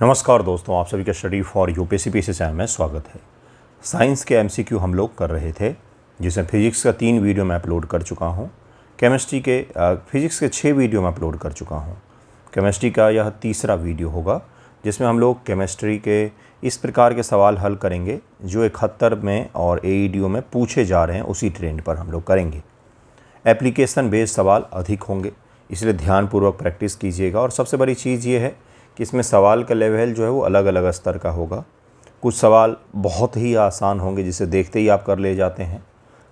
नमस्कार दोस्तों, आप सभी का study for UPSC PC channel में स्वागत है। साइंस के एमसीक्यू हम लोग कर रहे थे, जिसमें फिजिक्स का 3 वीडियो मैं अपलोड कर चुका हूं। केमिस्ट्री के फिजिक्स के 6 वीडियो मैं अपलोड कर चुका हूं। केमिस्ट्री का यह तीसरा वीडियो होगा, जिसमें हम लोग केमिस्ट्री के इस प्रकार के सवाल हल करेंगे जो 71 में और एईडीओ में पूछे जा रहे हैं। उसी ट्रेंड पर हम लोग करेंगे। एप्लीकेशन बेस्ड सवाल अधिक होंगे, इसलिए ध्यानपूर्वक प्रैक्टिस कीजिएगा। और सबसे बड़ी चीज़ ये है कि इसमें सवाल का लेवल जो है वो अलग अलग स्तर का होगा। कुछ सवाल बहुत ही आसान होंगे, जिसे देखते ही आप कर ले जाते हैं।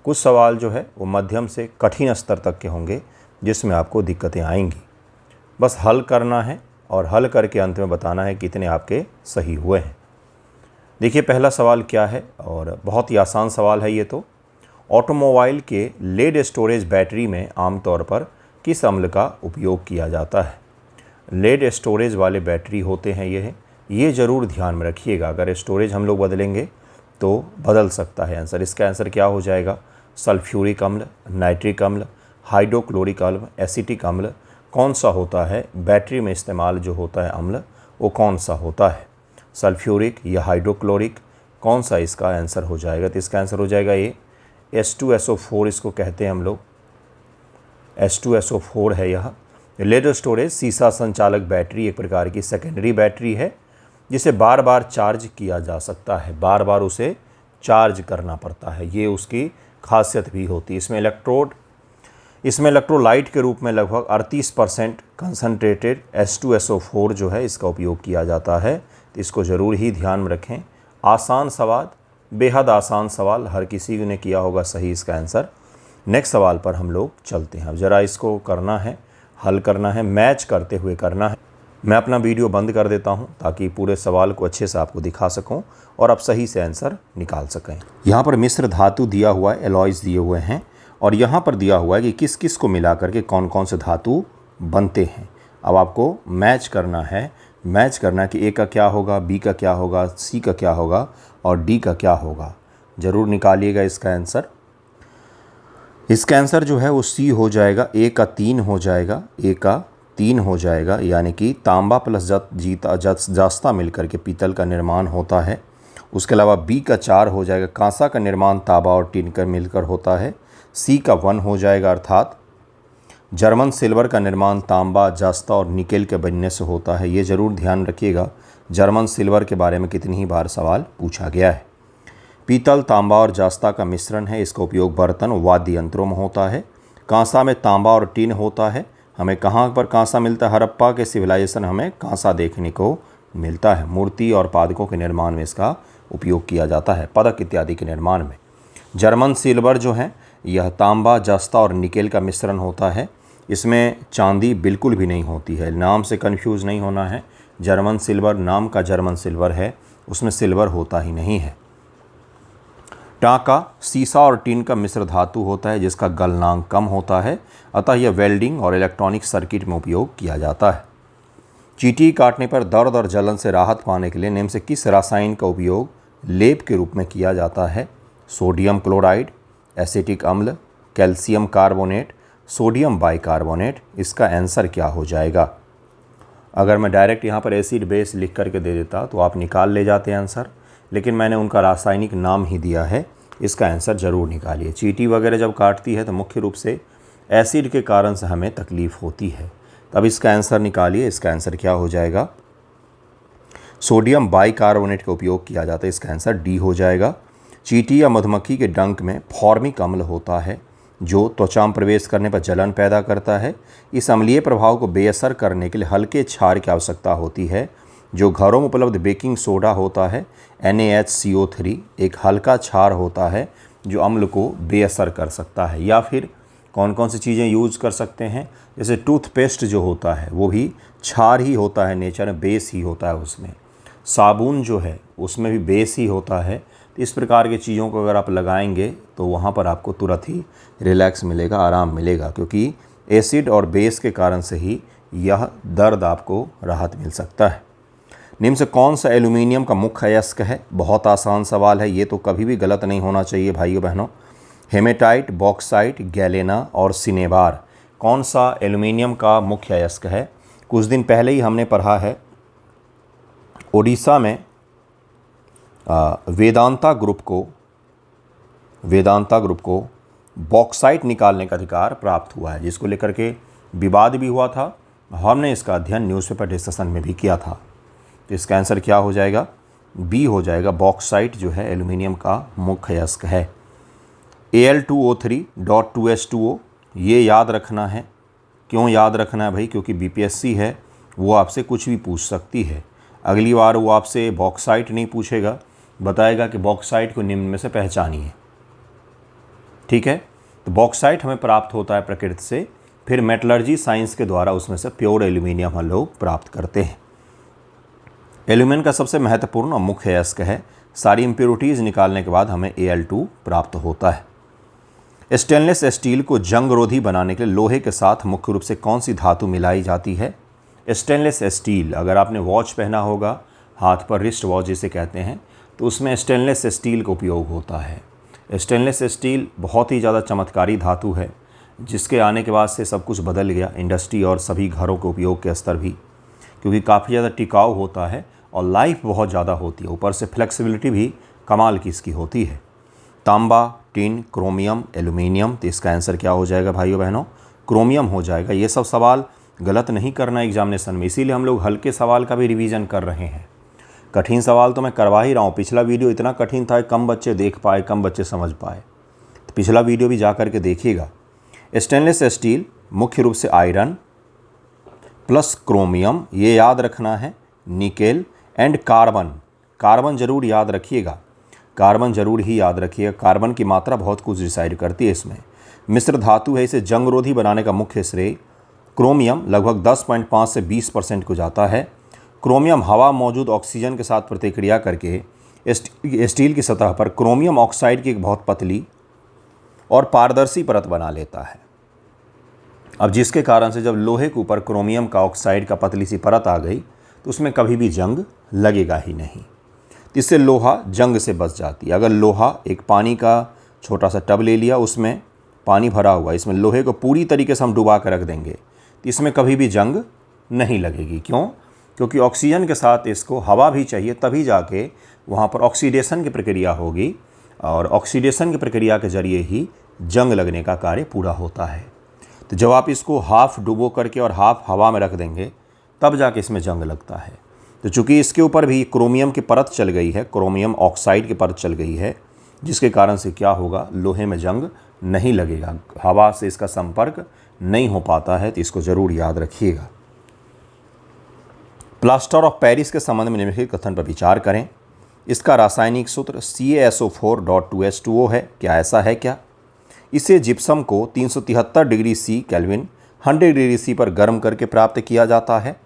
कुछ सवाल जो है वो मध्यम से कठिन स्तर तक के होंगे, जिसमें आपको दिक्कतें आएंगी। बस हल करना है और हल करके अंत में बताना है कितने आपके सही हुए हैं। देखिए पहला सवाल क्या है, और बहुत ही आसान सवाल है ये तो। ऑटोमोबाइल के लेड स्टोरेज बैटरी में आमतौर पर किस अम्ल का उपयोग किया जाता है? लेड स्टोरेज वाले बैटरी होते हैं ये ज़रूर ध्यान में रखिएगा। अगर स्टोरेज हम लोग बदलेंगे तो बदल सकता है आंसर। इसका आंसर क्या हो जाएगा? सल्फ्यूरिक अम्ल, नाइट्रिक अम्ल, हाइड्रोक्लोरिक अम्ल, एसिटिक अम्ल। कौन सा होता है बैटरी में इस्तेमाल जो होता है अम्ल, वो कौन सा होता है? सल्फ्यूरिक या हाइड्रोक्लोरिक? कौन सा इसका आंसर हो जाएगा? तो इसका आंसर हो जाएगा ये H2SO4 इसको कहते हैं हम लोग। H2SO4 है यह। लेड स्टोरेज सीसा संचालक बैटरी एक प्रकार की सेकेंडरी बैटरी है, जिसे बार बार चार्ज किया जा सकता है। बार बार उसे चार्ज करना पड़ता है, ये उसकी खासियत भी होती है। इसमें इलेक्ट्रोलाइट के रूप में लगभग 38% कंसनट्रेटेड H2SO4 जो है इसका उपयोग किया जाता है। तो इसको ज़रूर ही ध्यान में रखें। आसान सवाल, बेहद आसान सवाल, हर किसी ने किया होगा सही इसका आंसर। नेक्स्ट सवाल पर हम लोग चलते हैं। अब ज़रा इसको करना है, हल करना है, मैच करते हुए करना है। मैं अपना वीडियो बंद कर देता हूं ताकि पूरे सवाल को अच्छे से आपको दिखा सकूं और आप सही से आंसर निकाल सकें। यहाँ पर मिश्र धातु दिया हुआ है, एलॉयज़ दिए हुए हैं, और यहाँ पर दिया हुआ है कि किस किस को मिला करके कौन कौन से धातु बनते हैं। अब आपको मैच करना है। मैच करना है कि ए का क्या होगा, बी का क्या होगा, सी का क्या होगा और डी का क्या होगा। ज़रूर निकालिएगा इसका आंसर। इसका आंसर जो है वो सी हो जाएगा। ए का 3 हो जाएगा, ए का 3 हो जाएगा, यानी कि तांबा प्लस जास्ता मिलकर के पीतल का निर्माण होता है। उसके अलावा बी का 4 हो जाएगा, कांसा का निर्माण तांबा और टिन कर मिलकर होता है। सी का 1 हो जाएगा, अर्थात जर्मन सिल्वर का निर्माण तांबा, जास्ता और निकेल के बनने से होता है। ये ज़रूर ध्यान रखिएगा, जर्मन सिल्वर के बारे में कितनी ही बार सवाल पूछा गया है। पीतल, तांबा और जास्ता का मिश्रण है, इसका उपयोग बर्तन, वाद्य यंत्रों में होता है। कांसा में तांबा और टिन होता है। हमें कहाँ पर कांसा मिलता है? हड़प्पा के सिविलाइजेशन हमें कांसा देखने को मिलता है। मूर्ति और पादकों के निर्माण में इसका उपयोग किया जाता है, पदक इत्यादि के निर्माण में। जर्मन सिल्वर जो है यह तांबा, जास्ता और निकेल का मिश्रण होता है। इसमें चांदी बिल्कुल भी नहीं होती है, नाम से कन्फ्यूज़ नहीं होना है। जर्मन सिल्वर नाम का जर्मन सिल्वर है, उसमें सिल्वर होता ही नहीं है। टांका सीसा और टिन का मिश्र धातु होता है, जिसका गलनांक कम होता है, अतः यह वेल्डिंग और इलेक्ट्रॉनिक सर्किट में उपयोग किया जाता है। चींटी काटने पर दर्द और जलन से राहत पाने के लिए निम्न से किस रसायन का उपयोग लेप के रूप में किया जाता है? सोडियम क्लोराइड, एसिटिक अम्ल, कैल्शियम कार्बोनेट, सोडियम बाइकार्बोनेट। इसका आंसर क्या हो जाएगा? अगर मैं डायरेक्ट यहाँ पर एसिड बेस लिख करके दे देता तो आप निकाल ले जाते आंसर, लेकिन मैंने उनका रासायनिक नाम ही दिया है। इसका आंसर ज़रूर निकालिए। चींटी वगैरह जब काटती है तो मुख्य रूप से एसिड के कारण से हमें तकलीफ़ होती है। तब इसका आंसर निकालिए। इसका आंसर क्या हो जाएगा? सोडियम बाइकार्बोनेट का उपयोग किया जाता है, इसका आंसर डी हो जाएगा। चींटी या मधुमक्खी के डंक में फॉर्मिक अम्ल होता है, जो त्वचा में प्रवेश करने पर जलन पैदा करता है। इस अम्लीय प्रभाव को बेअसर करने के लिए हल्के क्षार की आवश्यकता होती है, जो घरों में उपलब्ध बेकिंग सोडा होता है। NaHCO3 एक हल्का क्षार होता है जो अम्ल को बेअसर कर सकता है। या फिर कौन कौन सी चीज़ें यूज़ कर सकते हैं? जैसे टूथपेस्ट जो होता है वो भी क्षार ही होता है, नेचर में बेस ही होता है उसमें। साबुन जो है उसमें भी बेस ही होता है। तो इस प्रकार की चीज़ों को अगर आप लगाएंगे तो वहाँ पर आपको तुरंत ही रिलैक्स मिलेगा, आराम मिलेगा, क्योंकि एसिड और बेस के कारण से ही यह दर्द आपको राहत मिल सकता है। निम्न से कौन सा एल्यूमिनियम का मुख्य अयस्क है? बहुत आसान सवाल है, ये तो कभी भी गलत नहीं होना चाहिए भाइयों बहनों। हेमेटाइट, बॉक्साइट, गैलेना और सिनेबार। कौन सा एल्यूमिनियम का मुख्य अयस्क है? कुछ दिन पहले ही हमने पढ़ा है ओडिशा में वेदांता ग्रुप को बॉक्साइट निकालने का अधिकार प्राप्त हुआ है, जिसको लेकर के विवाद भी हुआ था। हमने इसका अध्ययन न्यूज़पेपर डिस्कशन में भी किया था। तो इसका आंसर क्या हो जाएगा? बी हो जाएगा। बॉक्साइट जो है एल्यूमिनियम का मुख्य अयस्क है। Al2O3.2H2O, ये याद रखना है। क्यों याद रखना है भाई? क्योंकि बीपीएससी है, वो आपसे कुछ भी पूछ सकती है। अगली बार वो आपसे बॉक्साइट नहीं पूछेगा, बताएगा कि बॉक्साइट को निम्न में से पहचानिए। ठीक है, तो बॉक्साइट हमें प्राप्त होता है प्रकृति से, फिर मेटलर्जी साइंस के द्वारा उसमें से प्योर एल्यूमिनियम हम लोग प्राप्त करते हैं। एल्यूमिनियम का सबसे महत्वपूर्ण और मुख्य अयस्क है। सारी इम्प्योरिटीज़ निकालने के बाद हमें Al2 प्राप्त होता है। स्टेनलेस स्टील को जंगरोधी बनाने के लिए लोहे के साथ मुख्य रूप से कौन सी धातु मिलाई जाती है? स्टेनलेस स्टील, अगर आपने वॉच पहना होगा हाथ पर, रिस्ट वॉच जिसे कहते हैं, तो उसमें स्टेनलेस स्टील का उपयोग होता है। स्टेनलेस स्टील बहुत ही ज़्यादा चमत्कारी धातु है, जिसके आने के बाद से सब कुछ बदल गया, इंडस्ट्री और सभी घरों के उपयोग के स्तर भी, क्योंकि काफ़ी ज़्यादा टिकाऊ होता है और लाइफ बहुत ज़्यादा होती है। ऊपर से फ्लेक्सिबिलिटी भी कमाल की इसकी होती है। तांबा, टिन, क्रोमियम, एल्यूमिनियम, तो इसका आंसर क्या हो जाएगा भाइयों बहनों? क्रोमियम हो जाएगा। ये सब सवाल गलत नहीं करना एग्जामिनेशन में, इसीलिए हम लोग हल्के सवाल का भी रिवीजन कर रहे हैं। कठिन सवाल तो मैं करवा ही रहा हूँ। पिछला वीडियो इतना कठिन था, कम बच्चे देख पाए, कम बच्चे समझ पाए, तो पिछला वीडियो भी जा करके देखिएगा। स्टेनलेस स्टील मुख्य रूप से आयरन प्लस क्रोमियम, ये याद रखना है, निकेल एंड कार्बन। कार्बन जरूर याद रखिएगा, कार्बन जरूर ही याद रखिएगा। कार्बन की मात्रा बहुत कुछ डिसाइड करती है इसमें। मिश्र धातु है, इसे जंगरोधी बनाने का मुख्य श्रेय क्रोमियम लगभग 10.5 से 20% को जाता है। क्रोमियम हवा मौजूद ऑक्सीजन के साथ प्रतिक्रिया करके स्टील की सतह पर क्रोमियम ऑक्साइड की एक बहुत पतली और पारदर्शी परत बना लेता है। अब जिसके कारण से जब लोहे के ऊपर क्रोमियम का ऑक्साइड का पतली सी परत आ गई तो उसमें कभी भी जंग लगेगा ही नहीं। इससे लोहा जंग से बच जाती है। अगर लोहा, एक पानी का छोटा सा टब ले लिया, उसमें पानी भरा हुआ, इसमें लोहे को पूरी तरीके से हम डुबा कर रख देंगे तो इसमें कभी भी जंग नहीं लगेगी। क्यों? क्योंकि ऑक्सीजन के साथ इसको हवा भी चाहिए, तभी जाके वहाँ पर ऑक्सीडेशन की प्रक्रिया होगी और ऑक्सीडेशन की प्रक्रिया के जरिए ही जंग लगने का कार्य पूरा होता है। तो जब आप इसको हाफ डुबो करके और हाफ हवा में रख देंगे तब जाके इसमें जंग लगता है। तो चूँकि इसके ऊपर भी क्रोमियम की परत चल गई है, क्रोमियम ऑक्साइड की परत चल गई है, जिसके कारण से क्या होगा, लोहे में जंग नहीं लगेगा, हवा से इसका संपर्क नहीं हो पाता है। तो इसको ज़रूर याद रखिएगा। प्लास्टर ऑफ पेरिस के संबंध में निम्नलिखित कथन पर विचार करें। इसका रासायनिक सूत्र CaSO4.2H2O है। क्या ऐसा है क्या? इसे जिप्सम को 373 degree C kelvin 100 degree C पर गर्म करके प्राप्त किया जाता है।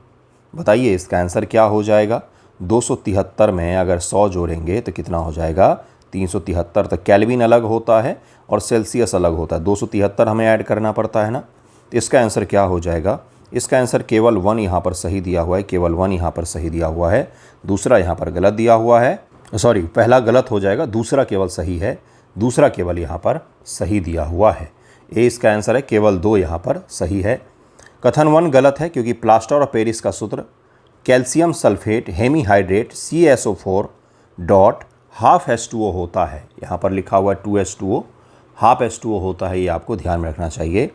बताइए इसका आंसर क्या हो जाएगा? 273 में अगर 100 जोड़ेंगे तो कितना हो जाएगा? 373। तो केल्विन अलग होता है और सेल्सियस अलग होता है, 273 हमें ऐड करना पड़ता है ना। तो इसका आंसर क्या हो जाएगा? इसका आंसर केवल 1 यहाँ पर सही दिया हुआ है, केवल 1 यहाँ पर सही दिया हुआ है, दूसरा यहाँ पर गलत दिया हुआ है। सॉरी, पहला गलत हो जाएगा, दूसरा केवल सही है, दूसरा केवल यहाँ पर सही दिया हुआ है। ए इसका आंसर है, केवल 2 यहाँ पर सही है। कथन 1 गलत है, क्योंकि प्लास्टर ऑफ पेरिस का सूत्र कैल्शियम सल्फेट हेमीहाइड्रेट CaSO4.12H2O होता है। यहाँ पर लिखा हुआ है 2H2O, हाफ H2O होता है, ये आपको ध्यान में रखना चाहिए।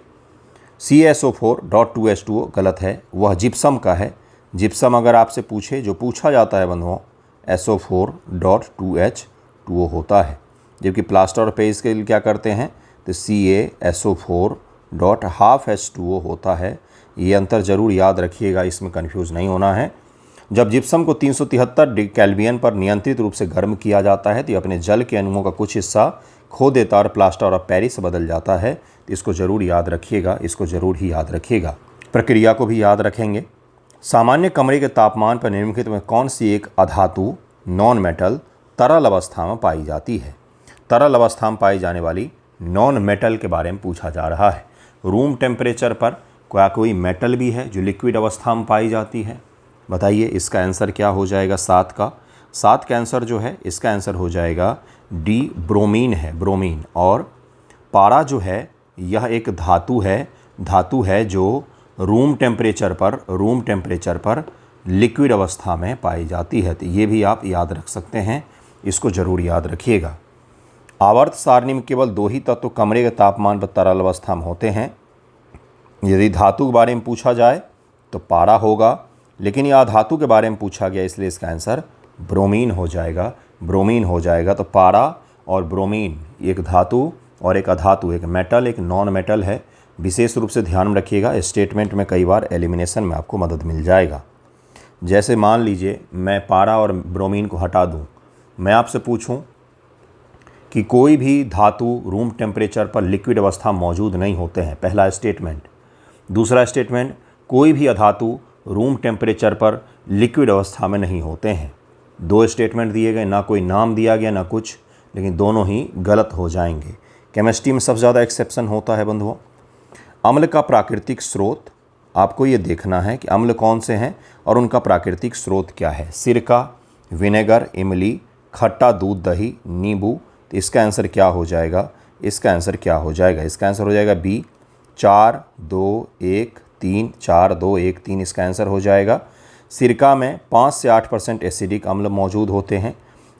CaSO4.2H2O गलत है, वह जिप्सम का है। जिप्सम अगर आपसे पूछे, जो पूछा जाता है बंधुओं, SO4.2H2O होता है। जबकि प्लास्टर ऑफ पेरिस के लिए क्या करते हैं, तो CaSO4.12H2O होता है। ये अंतर ज़रूर याद रखिएगा, इसमें कंफ्यूज नहीं होना है। जब जिप्सम को 373 केल्विन पर नियंत्रित रूप से गर्म किया जाता है तो ये अपने जल के अणुओं का कुछ हिस्सा खो देता और प्लास्टर ऑफ पेरिस बदल जाता है। तो इसको ज़रूर याद रखिएगा, इसको ज़रूर ही याद रखिएगा। प्रक्रिया को भी याद रखेंगे। सामान्य कमरे के तापमान पर निम्नलिखित में कौन सी एक अधातु नॉन मेटल तरल अवस्था में पाई जाती है? तरल अवस्था में पाई जाने वाली नॉन मेटल के बारे में पूछा जा रहा है। रूम टेम्परेचर पर क्या कोई मेटल भी है जो लिक्विड अवस्था में पाई जाती है? बताइए इसका आंसर क्या हो जाएगा? 7 का आंसर जो है, इसका आंसर हो जाएगा डी, ब्रोमीन है, ब्रोमीन। और पारा जो है यह एक धातु है जो रूम टेम्परेचर पर लिक्विड अवस्था में पाई जाती है। तो ये भी आप याद रख सकते हैं, इसको ज़रूर याद रखिएगा। आवर्त सारणी में केवल 2 ही तत्व कमरे के तापमान पर तरल अवस्था में होते हैं। यदि धातु के बारे में पूछा जाए तो पारा होगा, लेकिन यह धातु के बारे में पूछा गया इसलिए इसका आंसर ब्रोमीन हो जाएगा। ब्रोमीन हो जाएगा। तो पारा और ब्रोमीन एक धातु और एक अधातु, एक मेटल एक नॉन मेटल है। विशेष रूप से ध्यान में रखिएगा, स्टेटमेंट में कई बार एलिमिनेशन में आपको मदद मिल जाएगा। जैसे मान लीजिए मैं पारा और ब्रोमीन को हटा दूं, मैं आपसे पूछूं कि कोई भी धातु रूम टेम्परेचर पर लिक्विड अवस्था मौजूद नहीं होते हैं, पहला स्टेटमेंट। दूसरा स्टेटमेंट, कोई भी अधातु रूम टेम्परेचर पर लिक्विड अवस्था में नहीं होते हैं। 2 स्टेटमेंट दिए गए, ना कोई नाम दिया गया ना कुछ, लेकिन दोनों ही गलत हो जाएंगे। केमिस्ट्री में सबसे ज़्यादा एक्सेप्शन होता है बंधुओं। अम्ल का प्राकृतिक स्रोत, आपको ये देखना है कि अम्ल कौन से हैं और उनका प्राकृतिक स्रोत क्या है। सिरका, विनेगर, इमली, खट्टा दूध, दही, नींबू। तो इसका आंसर क्या हो जाएगा? इसका आंसर क्या हो जाएगा? इसका आंसर हो जाएगा बी, 4 2 1 3, 4 2 1 3 इसका आंसर हो जाएगा। सिरका में 5 से 8% एसिडिक अम्ल मौजूद होते हैं।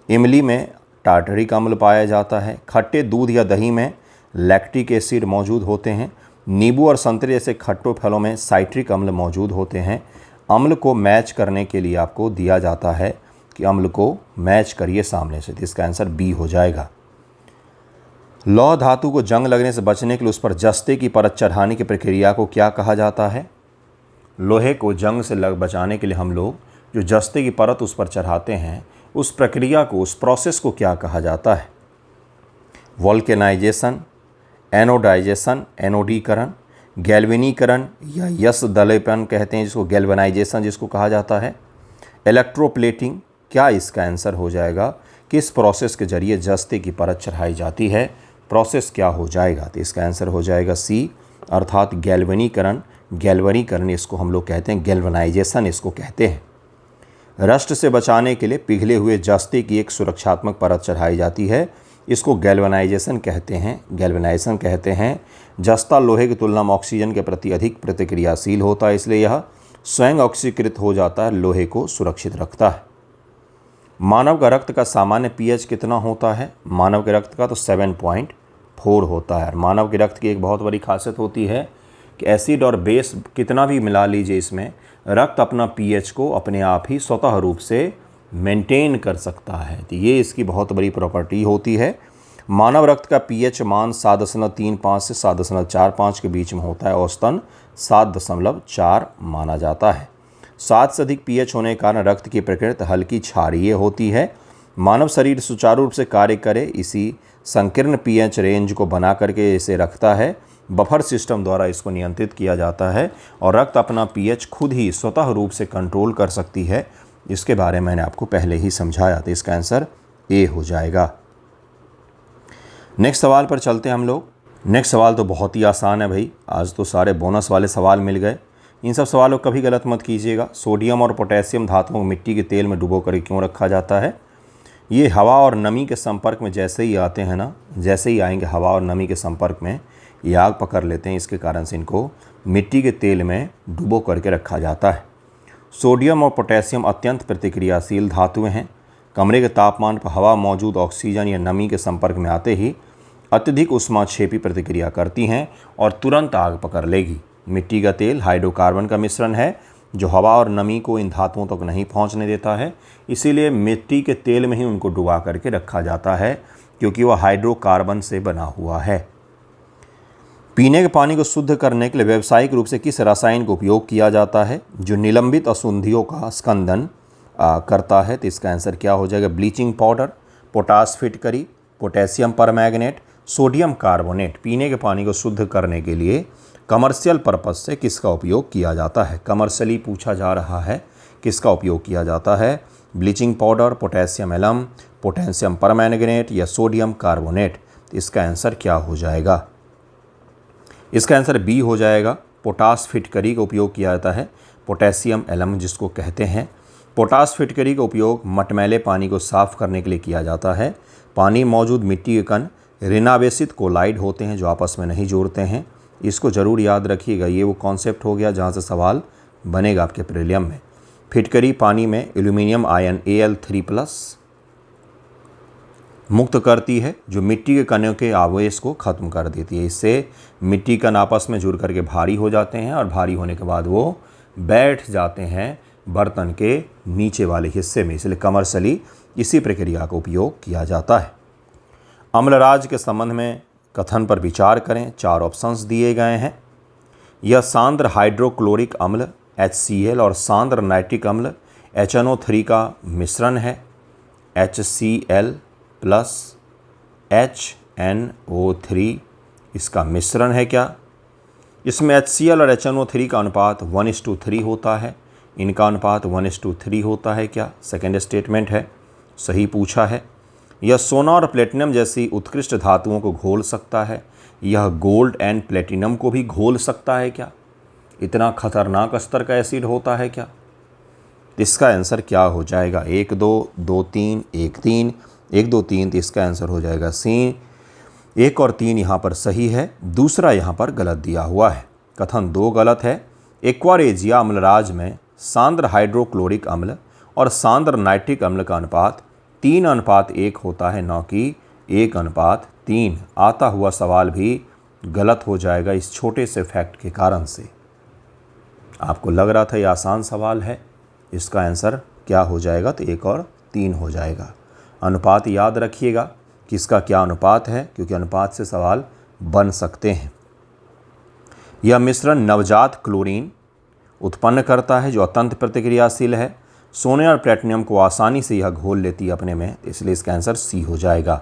इमली में टार्टरिक अम्ल पाया जाता है। खट्टे दूध या दही में लैक्टिक एसिड मौजूद होते हैं। नींबू और संतरे जैसे खट्टे फलों में साइट्रिक अम्ल मौजूद होते हैं। अम्ल को मैच करने के लिए आपको दिया जाता है कि अम्ल को मैच करिए सामने से। तो इसका आंसर बी हो जाएगा। लौह धातु को जंग लगने से बचने के लिए उस पर जस्ते की परत चढ़ाने की प्रक्रिया को क्या कहा जाता है? लोहे को जंग से बचाने के लिए हम लोग जो जस्ते की परत उस पर चढ़ाते हैं, उस प्रक्रिया को, उस प्रोसेस को क्या कहा जाता है? वोल्केनाइजेशन, एनोडाइजेशन, एनोडीकरण, गैल्वेनीकरण या यश दलेपन कहते हैं जिसको, गैल्वेनाइजेशन जिसको कहा जाता है, इलेक्ट्रोप्लेटिंग। क्या इसका आंसर हो जाएगा? किस प्रोसेस के जरिए जस्ते की परत चढ़ाई जाती है? प्रोसेस क्या हो जाएगा? तो इसका आंसर हो जाएगा सी, अर्थात गैल्वेनीकरण। गैल्वेनीकरण इसको हम लोग कहते हैं, गैल्वेनाइजेशन इसको कहते हैं। रस्ट से बचाने के लिए पिघले हुए जस्ते की एक सुरक्षात्मक परत चढ़ाई जाती है, इसको गैल्वेनाइजेशन कहते हैं। गैल्वेनाइजेशन कहते हैं। जस्ता लोहे की तुलना में ऑक्सीजन के प्रति अधिक प्रतिक्रियाशील होता है, इसलिए यह स्वयं ऑक्सीकृत हो जाता है, लोहे को सुरक्षित रखता है। मानव का रक्त का सामान्य पीएच कितना होता है? मानव के रक्त का तो 7.4 होता है। मानव के रक्त की एक बहुत बड़ी खासियत होती है कि एसिड और बेस कितना भी मिला लीजिए इसमें, रक्त अपना पीएच को अपने आप ही स्वतः रूप से मेंटेन कर सकता है। तो ये इसकी बहुत बड़ी प्रॉपर्टी होती है। मानव रक्त का पीएच मान 7.35 से 7.45 के बीच में होता है, औसतन 7.4 माना जाता है। 7 से अधिक पीएच होने के कारण रक्त की प्रकृति हल्की क्षारीय होती है। मानव शरीर सुचारू रूप से कार्य करे इसी संकीर्ण पीएच रेंज को बना करके इसे रखता है। बफर सिस्टम द्वारा इसको नियंत्रित किया जाता है और रक्त अपना पीएच खुद ही स्वतः रूप से कंट्रोल कर सकती है। इसके बारे में मैंने आपको पहले ही समझाया, तो इसका आंसर ए हो जाएगा। नेक्स्ट सवाल पर चलते हैं हम लोग। नेक्स्ट सवाल तो बहुत ही आसान है भाई, आज तो सारे बोनस वाले सवाल मिल गए। इन सब सवालों को कभी गलत मत कीजिएगा। सोडियम और पोटेशियम धातुओं को मिट्टी के तेल में डुबो कर क्यों रखा जाता है? ये हवा और नमी के संपर्क में जैसे ही आते हैं ना, जैसे ही आएंगे हवा और नमी के संपर्क में ये आग पकड़ लेते हैं, इसके कारण से इनको मिट्टी के तेल में डुबो करके रखा जाता है। सोडियम और पोटेशियम अत्यंत प्रतिक्रियाशील धातुएं हैं। कमरे के तापमान पर हवा मौजूद ऑक्सीजन या नमी के संपर्क में आते ही अत्यधिक उष्माक्षेपी प्रतिक्रिया करती हैं और तुरंत आग पकड़ लेगी। मिट्टी का तेल हाइड्रोकार्बन का मिश्रण है जो हवा और नमी को इन धातुओं तक नहीं पहुंचने देता है, इसीलिए मिट्टी के तेल में ही उनको डुबा करके रखा जाता है, क्योंकि वह हाइड्रोकार्बन से बना हुआ है। पीने के पानी को शुद्ध करने के लिए व्यावसायिक रूप से किस रसायन का उपयोग किया जाता है जो निलंबित अशुद्धियों का स्कंदन करता है? तो इसका आंसर क्या हो जाएगा? ब्लीचिंग पाउडर, पोटाश फिटकरी, पोटेशियम परमैंगनेट, सोडियम कार्बोनेट। पीने के पानी को शुद्ध करने के लिए कमर्शियल पर्पस से किसका उपयोग किया जाता है? कमर्शियली पूछा जा रहा है, किसका उपयोग किया जाता है? Bleaching powder, potassium alum, potassium permanganate या सोडियम कार्बोनेट। इसका आंसर क्या हो जाएगा? इसका आंसर बी हो जाएगा। पोटाश फिटकरी का उपयोग किया जाता है, पोटेशियम एलम जिसको कहते हैं। पोटाश फिटकरी का उपयोग मटमैले पानी को साफ करने के लिए किया जाता है। पानी मौजूद मिट्टी के कण ऋणावेशित कोलाइड होते हैं जो आपस में नहीं जोड़ते हैं। इसको ज़रूर याद रखिएगा, ये वो कॉन्सेप्ट हो गया जहाँ से सवाल बनेगा आपके प्रीलियम में। फिटकरी पानी में एल्यूमिनियम आयन Al3+ मुक्त करती है, जो मिट्टी के कणों के आवेश को ख़त्म कर देती है। इससे मिट्टी कण आपस में जुड़ करके भारी हो जाते हैं और भारी होने के बाद वो बैठ जाते हैं बर्तन के नीचे वाले हिस्से में, इसलिए कमर्शियली इसी प्रक्रिया का उपयोग किया जाता है। अम्लराज के संबंध में कथन पर विचार करें। 4 ऑप्शंस दिए गए हैं। यह सांद्र हाइड्रोक्लोरिक अम्ल HCl और सांद्र नाइट्रिक अम्ल HNO3 का मिश्रण है। HCl प्लस HNO3 इसका मिश्रण है क्या? इसमें HCl और HNO3 का अनुपात 1:3 होता है। इनका अनुपात 1:3 होता है क्या? सेकेंड स्टेटमेंट है, सही पूछा है। यह सोना और प्लेटिनम जैसी उत्कृष्ट धातुओं को घोल सकता है। यह गोल्ड एंड प्लेटिनम को भी घोल सकता है क्या? इतना खतरनाक स्तर का एसिड होता है क्या? इसका आंसर क्या हो जाएगा? 1 2 2 3 1 3 1 2 3, तो इसका आंसर हो जाएगा सी। 1 और 3 यहाँ पर सही है, दूसरा यहाँ पर गलत दिया हुआ है। कथन 2 गलत है। एक्वारेजिया अम्लराज में सांद्र हाइड्रोक्लोरिक अम्ल और सांद्र नाइट्रिक अम्ल का अनुपात 3:1 होता है, न कि 1:3। आता हुआ सवाल भी गलत हो जाएगा इस छोटे से फैक्ट के कारण से। आपको लग रहा था ये आसान सवाल है, इसका आंसर क्या हो जाएगा? तो 1 और 3 हो जाएगा। अनुपात याद रखिएगा कि इसका क्या अनुपात है, क्योंकि अनुपात से सवाल बन सकते हैं। यह मिश्रण नवजात क्लोरीन उत्पन्न करता है, जो अत्यंत प्रतिक्रियाशील है। सोने और प्लेटिनम को आसानी से यह घोल लेती है अपने में, इसलिए इसका आंसर सी हो जाएगा।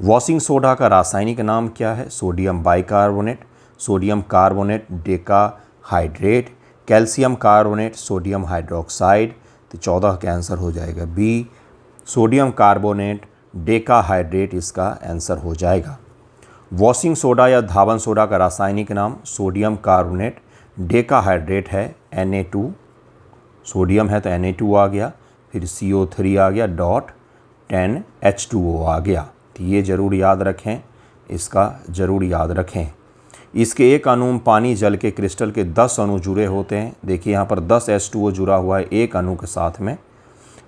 वॉशिंग सोडा का रासायनिक नाम क्या है? Sodium bicarbonate, sodium carbonate decahydrate, calcium carbonate, sodium hydroxide. तो 14 का आंसर हो जाएगा बी, सोडियम कार्बोनेट डेकाहाइड्रेट इसका आंसर हो जाएगा। वॉशिंग सोडा या धावन सोडा का रासायनिक नाम सोडियम कार्बोनेट डेकाहाइड्रेट है, Na2। सोडियम है तो Na2 आ गया, फिर CO3 आ गया, डॉट 10 H2O आ गया। तो ये ज़रूर याद रखें, इसका ज़रूर याद रखें। इसके एक अणु में पानी जल के क्रिस्टल के 10 अणु जुड़े होते हैं। देखिए यहाँ पर 10 H2O जुड़ा हुआ है एक अणु के साथ में।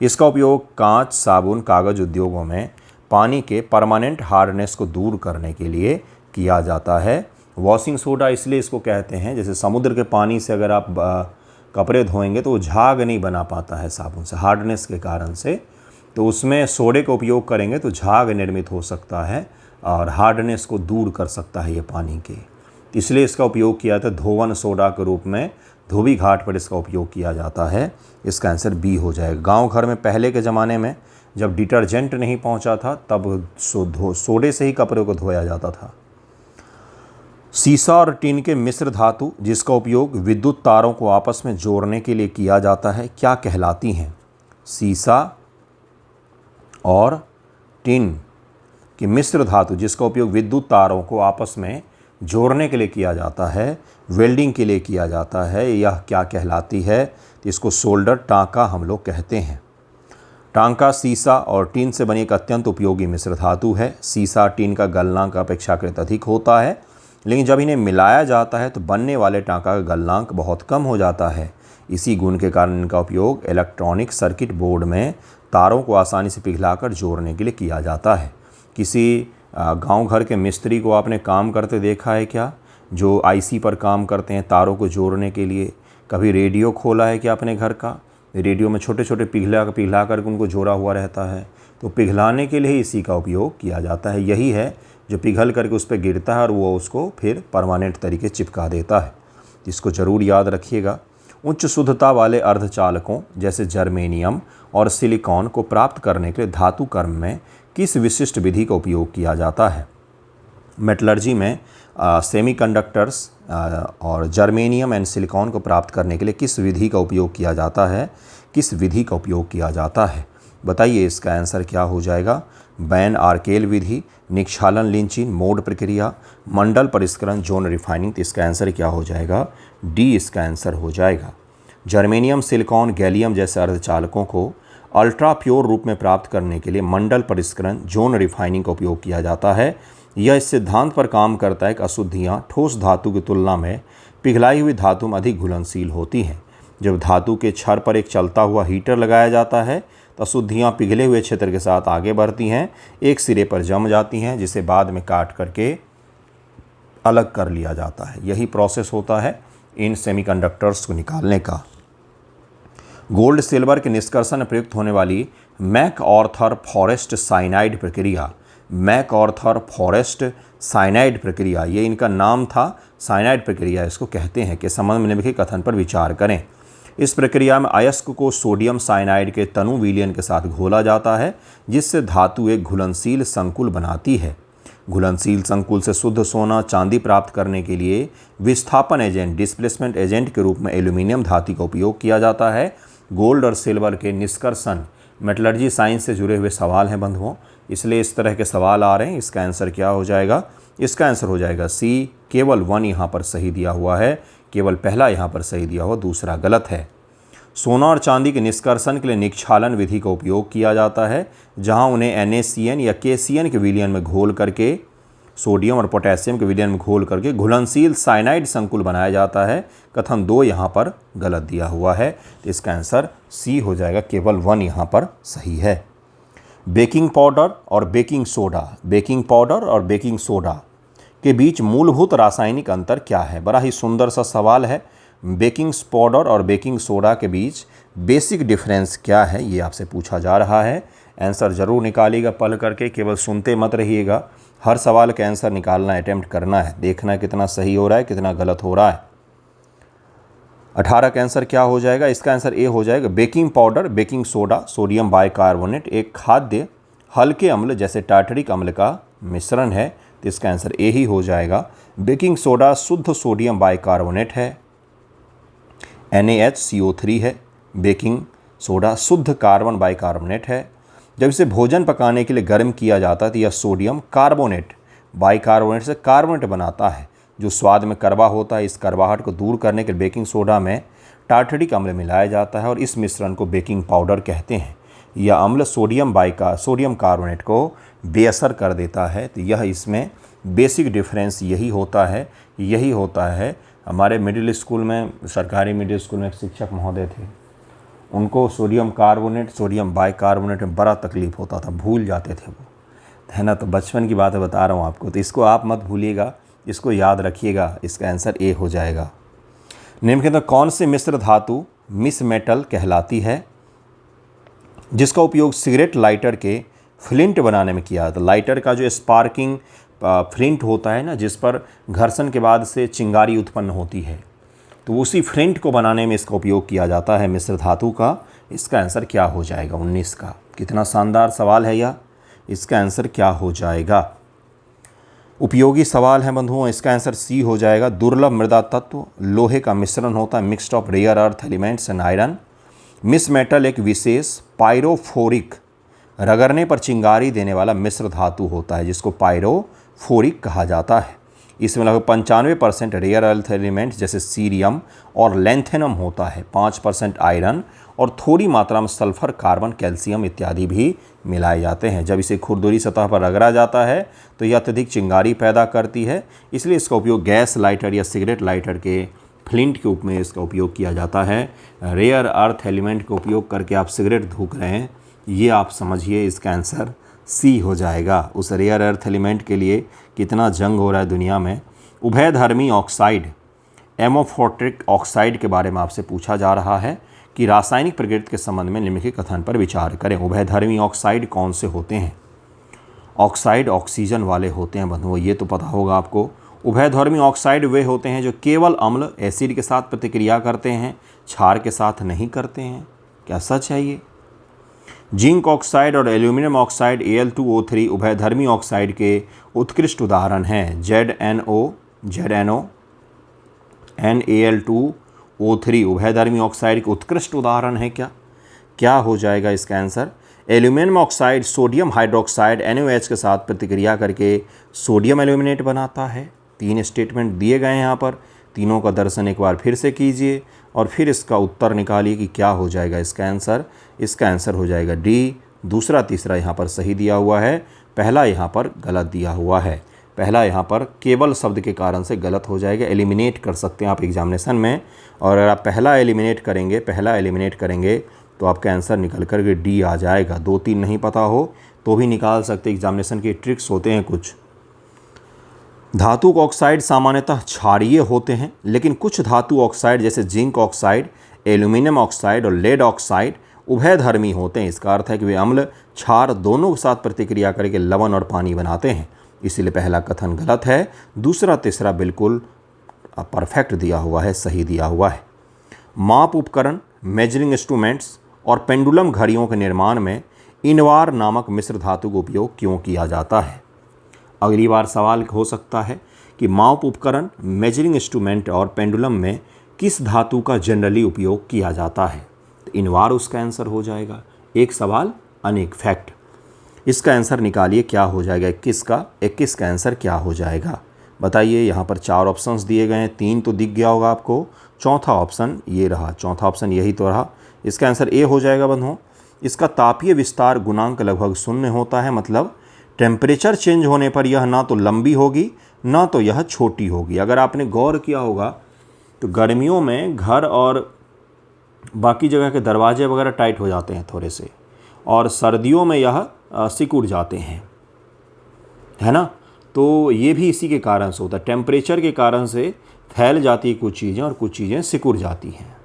इसका उपयोग कांच, साबुन, कागज़ उद्योगों में पानी के परमानेंट हार्डनेस को दूर करने के लिए किया जाता है। वॉशिंग सोडा इसलिए इसको कहते हैं, जैसे समुद्र के पानी से अगर आप कपड़े धोएंगे तो वो झाग नहीं बना पाता है साबुन से, हार्डनेस के कारण से। तो उसमें सोडे का उपयोग करेंगे तो झाग निर्मित हो सकता है और हार्डनेस को दूर कर सकता है ये पानी के, इसलिए इसका उपयोग किया जाता है धोवन सोडा के रूप में। धोबी घाट पर इसका उपयोग किया जाता है। इसका आंसर बी हो जाएगा। गांव घर में पहले के ज़माने में जब डिटर्जेंट नहीं पहुंचा था तब सोडे से ही कपड़े को धोया जाता था। सीसा और टिन के मिश्र धातु जिसका उपयोग विद्युत तारों को आपस में जोड़ने के लिए किया जाता है क्या कहलाती हैं? सीसा और टिन की मिश्र धातु जिसका उपयोग विद्युत तारों को आपस में जोड़ने के लिए किया जाता है, वेल्डिंग के लिए किया जाता है, यह क्या कहलाती है? तो इसको सोल्डर टांका हम लोग कहते हैं। टांका सीसा और टिन से बनी एक अत्यंत उपयोगी मिश्र धातु है। सीसा टिन का गलनांक अपेक्षाकृत अधिक होता है, लेकिन जब इन्हें मिलाया जाता है तो बनने वाले टांका का गलनांक बहुत कम हो जाता है। इसी गुण के कारण इनका उपयोग इलेक्ट्रॉनिक सर्किट बोर्ड में तारों को आसानी से पिघलाकर जोड़ने के लिए किया जाता है। किसी गांव घर के मिस्त्री को आपने काम करते देखा है क्या? जो आईसी पर काम करते हैं तारों को जोड़ने के लिए। कभी रेडियो खोला है क्या अपने घर का? रेडियो में छोटे छोटे पिघला कर उनको जोड़ा हुआ रहता है, तो पिघलाने के लिए इसी का उपयोग किया जाता है। यही है जो पिघल करके उस पर गिरता है और वो उसको फिर परमानेंट तरीके चिपका देता है। इसको ज़रूर याद रखिएगा। उच्च शुद्धता वाले अर्धचालकों जैसे जर्मेनियम और सिलिकॉन को प्राप्त करने के लिए धातु कर्म में किस विशिष्ट विधि का उपयोग किया जाता है? मेटलर्जी में सेमीकंडक्टर्स और जर्मेनियम एंड सिलिकॉन को प्राप्त करने के लिए किस विधि का उपयोग किया जाता है? किस विधि का उपयोग किया जाता है? बताइए, इसका आंसर क्या हो जाएगा? बैन आर्केल विधि, निक्षालन लिंचिंग, मोड प्रक्रिया, मंडल परिष्करण, जोन रिफाइनिंग। तो इसका आंसर क्या हो जाएगा? डी इसका आंसर हो जाएगा। जर्मेनियम, सिलिकॉन, गैलियम जैसे अर्धचालकों को अल्ट्रा प्योर रूप में प्राप्त करने के लिए मंडल परिष्करण, जोन रिफाइनिंग का उपयोग किया जाता है। यह इस सिद्धांत पर काम करता है कि अशुद्धियाँ ठोस धातु की तुलना में पिघलाई हुई धातु में अधिक घुलनशील होती हैं। जब धातु के छड़ पर एक चलता हुआ हीटर लगाया जाता है तो अशुद्धियाँ पिघले हुए क्षेत्र के साथ आगे बढ़ती हैं, एक सिरे पर जम जाती हैं, जिसे बाद में काट करके अलग कर लिया जाता है। यही प्रोसेस होता है इन सेमीकंडक्टर्स को निकालने का। गोल्ड सिल्वर के निष्कर्षण में प्रयुक्त होने वाली मैकआर्थर फॉरेस्ट साइनाइड प्रक्रिया, मैकआर्थर फॉरेस्ट साइनाइड प्रक्रिया, ये इनका नाम था, साइनाइड प्रक्रिया इसको कहते हैं, के संबंध में निम्नलिखित कथन पर विचार करें। इस प्रक्रिया में अयस्क को सोडियम साइनाइड के तनु विलयन के साथ घोला जाता है, जिससे धातु एक घुलनशील संकुल बनाती है। घुलनशील संकुल से शुद्ध सोना चांदी प्राप्त करने के लिए विस्थापन एजेंट, डिस्प्लेसमेंट एजेंट के रूप में एल्यूमिनियम धातु का उपयोग किया जाता है। गोल्ड और सिल्वर के निष्कर्षण मेटलर्जी साइंस से जुड़े हुए सवाल हैं बंधुओं, इसलिए इस तरह के सवाल आ रहे हैं। इसका आंसर क्या हो जाएगा? इसका आंसर हो जाएगा सी। केवल 1 यहाँ पर सही दिया हुआ है, केवल पहला यहाँ पर सही दिया हुआ, दूसरा गलत है। सोना और चांदी के निष्कर्षण के लिए निक्षालन विधि का उपयोग किया जाता है, जहाँ उन्हें NaCN या KCN के विलयन में घोल करके, सोडियम और पोटेशियम के विलयन में घोल करके घुलनशील साइनाइड संकुल बनाया जाता है। कथन 2 यहाँ पर गलत दिया हुआ है, तो इसका आंसर सी हो जाएगा। केवल 1 यहाँ पर सही है। बेकिंग पाउडर और बेकिंग सोडा, बेकिंग पाउडर और बेकिंग सोडा के बीच मूलभूत रासायनिक अंतर क्या है? बड़ा ही सुंदर सा सवाल है। बेकिंग पाउडर और बेकिंग सोडा के बीच बेसिक डिफरेंस क्या है, ये आपसे पूछा जा रहा है। आंसर ज़रूर निकालिएगा पढ़ करके, केवल सुनते मत रहिएगा। हर सवाल का आंसर निकालना, अटेम्प्ट करना है, देखना है कितना सही हो रहा है, कितना गलत हो रहा है। 18 का आंसर क्या हो जाएगा? इसका आंसर ए हो जाएगा। Baking powder, baking soda, sodium bicarbonate एक खाद्य हल्के अम्ल जैसे टार्टरिक अम्ल का मिश्रण है, तो इसका आंसर ए ही हो जाएगा। बेकिंग सोडा शुद्ध सोडियम बाइकार्बोनेट है, NaHCO3 है। बेकिंग सोडा शुद्ध कार्बन बाइकार्बोनेट है। जब इसे भोजन पकाने के लिए गर्म किया जाता है तो यह सोडियम कार्बोनेट बाइकार्बोनेट से कार्बोनेट बनाता है, जो स्वाद में कड़वा होता है। इस कड़वाहट को दूर करने के लिए बेकिंग सोडा में टार्टरिक अम्ल मिलाया जाता है और इस मिश्रण को बेकिंग पाउडर कहते हैं। यह अम्ल सोडियम कार्बोनेट को बेअसर कर देता है। तो यह इसमें बेसिक डिफरेंस यही होता है। हमारे मिडिल स्कूल में, सरकारी मिडिल स्कूल में एक शिक्षक महोदय थे, उनको सोडियम कार्बोनेट, सोडियम बाइकार्बोनेट में बड़ा तकलीफ़ होता था, भूल जाते थे वो, है ना। तो बचपन की बातें बता रहा हूँ आपको, तो इसको आप मत भूलिएगा, इसको याद रखिएगा। इसका आंसर ए हो जाएगा। निम्नलिखित में कौन से मिश्र धातु मिस मेटल कहलाती है, जिसका उपयोग सिगरेट लाइटर के फ्लिंट बनाने में किया जाता है? लाइटर का जो स्पार्किंग फ्लिंट होता है ना, जिस पर घर्षण के बाद से चिंगारी उत्पन्न होती है, तो उसी फ्लिंट को बनाने में इसका उपयोग किया जाता है मिश्र धातु का। इसका आंसर क्या हो जाएगा? 19 का। कितना शानदार सवाल है यह। इसका आंसर क्या हो जाएगा? उपयोगी सवाल है बंधुओं। इसका आंसर सी हो जाएगा। दुर्लभ मृदा तत्व लोहे का मिश्रण होता है, mixed of rare earth elements and iron. Misch metal एक विशेष पायरोफोरिक, रगड़ने पर चिंगारी देने वाला मिश्र धातु होता है, जिसको पायरोफोरिक कहा जाता है। इसमें लगभग 95% रेयर अर्थ एलिमेंट्स जैसे सीरियम और लैंथेनम होता है, 5% आयरन और थोड़ी मात्रा में सल्फर, कार्बन, कैल्शियम इत्यादि भी मिलाए जाते हैं। जब इसे खुरदुरी सतह पर रगड़ा जाता है तो यह अत्यधिक चिंगारी पैदा करती है, इसलिए इसका उपयोग गैस लाइटर या सिगरेट लाइटर के फ्लिंट के रूप में इसका उपयोग किया जाता है। रेयर अर्थ एलिमेंट का उपयोग करके आप सिगरेट धूक रहे हैं, ये आप समझिए। इसका आंसर सी हो जाएगा। उस रेयर अर्थ एलिमेंट के लिए कितना जंग हो रहा है दुनिया में। उभयधर्मी ऑक्साइड, एमोफोर्टिक ऑक्साइड के बारे में आपसे पूछा जा रहा है कि रासायनिक प्रकृति के संबंध में निम्नलिखित कथन पर विचार करें। उभयधर्मी ऑक्साइड कौन से होते हैं? ऑक्साइड ऑक्सीजन वाले होते हैं बंधुओं, ये तो पता होगा आपको। उभयधर्मी ऑक्साइड वे होते हैं जो केवल अम्ल एसिड के साथ प्रतिक्रिया करते हैं, क्षार के साथ नहीं करते हैं। क्या सच है ये? जिंक ऑक्साइड और एल्यूमिनियम ऑक्साइड Al2O3 उभयधर्मी ऑक्साइड के उत्कृष्ट उदाहरण हैं। ZnO, NaL2O3 उभयधर्मी ऑक्साइड के उत्कृष्ट उदाहरण है। क्या हो जाएगा इसका answer? Aluminium oxide sodium hydroxide NaOH के साथ प्रतिक्रिया करके सोडियम एल्यूमिनेट बनाता है। 3 स्टेटमेंट दिए गए हैं यहाँ पर, तीनों का दर्शन एक बार फिर से कीजिए और फिर इसका उत्तर निकालिए कि क्या हो जाएगा इसका आंसर। इसका आंसर हो जाएगा डी। दूसरा तीसरा यहाँ पर सही दिया हुआ है, पहला यहाँ पर गलत दिया हुआ है। पहला यहाँ पर केवल शब्द के कारण से गलत हो जाएगा, एलिमिनेट कर सकते हैं आप एग्जामिनेशन में। और अगर आप पहला एलिमिनेट करेंगे तो आपका आंसर निकल कर के डी आ जाएगा। 2-3 नहीं पता हो तो भी निकाल सकते, एग्जामिनेशन के ट्रिक्स होते हैं कुछ। धातु ऑक्साइड सामान्यतः क्षारीय होते हैं, लेकिन कुछ धातु ऑक्साइड जैसे जिंक ऑक्साइड, एल्यूमिनियम ऑक्साइड और लेड ऑक्साइड उभयधर्मी होते हैं। इसका अर्थ है कि वे अम्ल क्षार दोनों के साथ प्रतिक्रिया करके लवण और पानी बनाते हैं। इसीलिए पहला कथन गलत है, दूसरा तीसरा बिल्कुल परफेक्ट दिया हुआ है, सही दिया हुआ है। माप उपकरण, मेजरिंग इंस्ट्रूमेंट्स और पेंडुलम घड़ियों के निर्माण में इनवार नामक मिश्र धातु का उपयोग क्यों किया जाता है? अगली बार सवाल हो सकता है कि माप उपकरण, मेजरिंग इंस्ट्रूमेंट और पेंडुलम में किस धातु का जनरली उपयोग किया जाता है? तो इनवार उसका आंसर हो जाएगा। एक सवाल अनेक फैक्ट। इसका आंसर निकालिए, क्या हो जाएगा 21 का? 21 का आंसर क्या हो जाएगा बताइए। यहाँ पर 4 ऑप्शंस दिए गए हैं, 3 तो दिख गया होगा आपको, चौथा ऑप्शन ये रहा, चौथा ऑप्शन यही तो रहा। इसका आंसर ए हो जाएगा बंधुओं। इसका तापीय विस्तार गुणांक लगभग 0 होता है, मतलब टेम्परेचर चेंज होने पर यह ना तो लंबी होगी ना तो यह छोटी होगी। अगर आपने गौर किया होगा तो गर्मियों में घर और बाकी जगह के दरवाजे वगैरह टाइट हो जाते हैं थोड़े से, और सर्दियों में यह सिकुड़ जाते हैं, है ना। तो ये भी इसी के कारण से होता है, टेम्परेचर के कारण से फैल जाती है कुछ चीज़ें और कुछ चीज़ें सिकुड़ जाती हैं,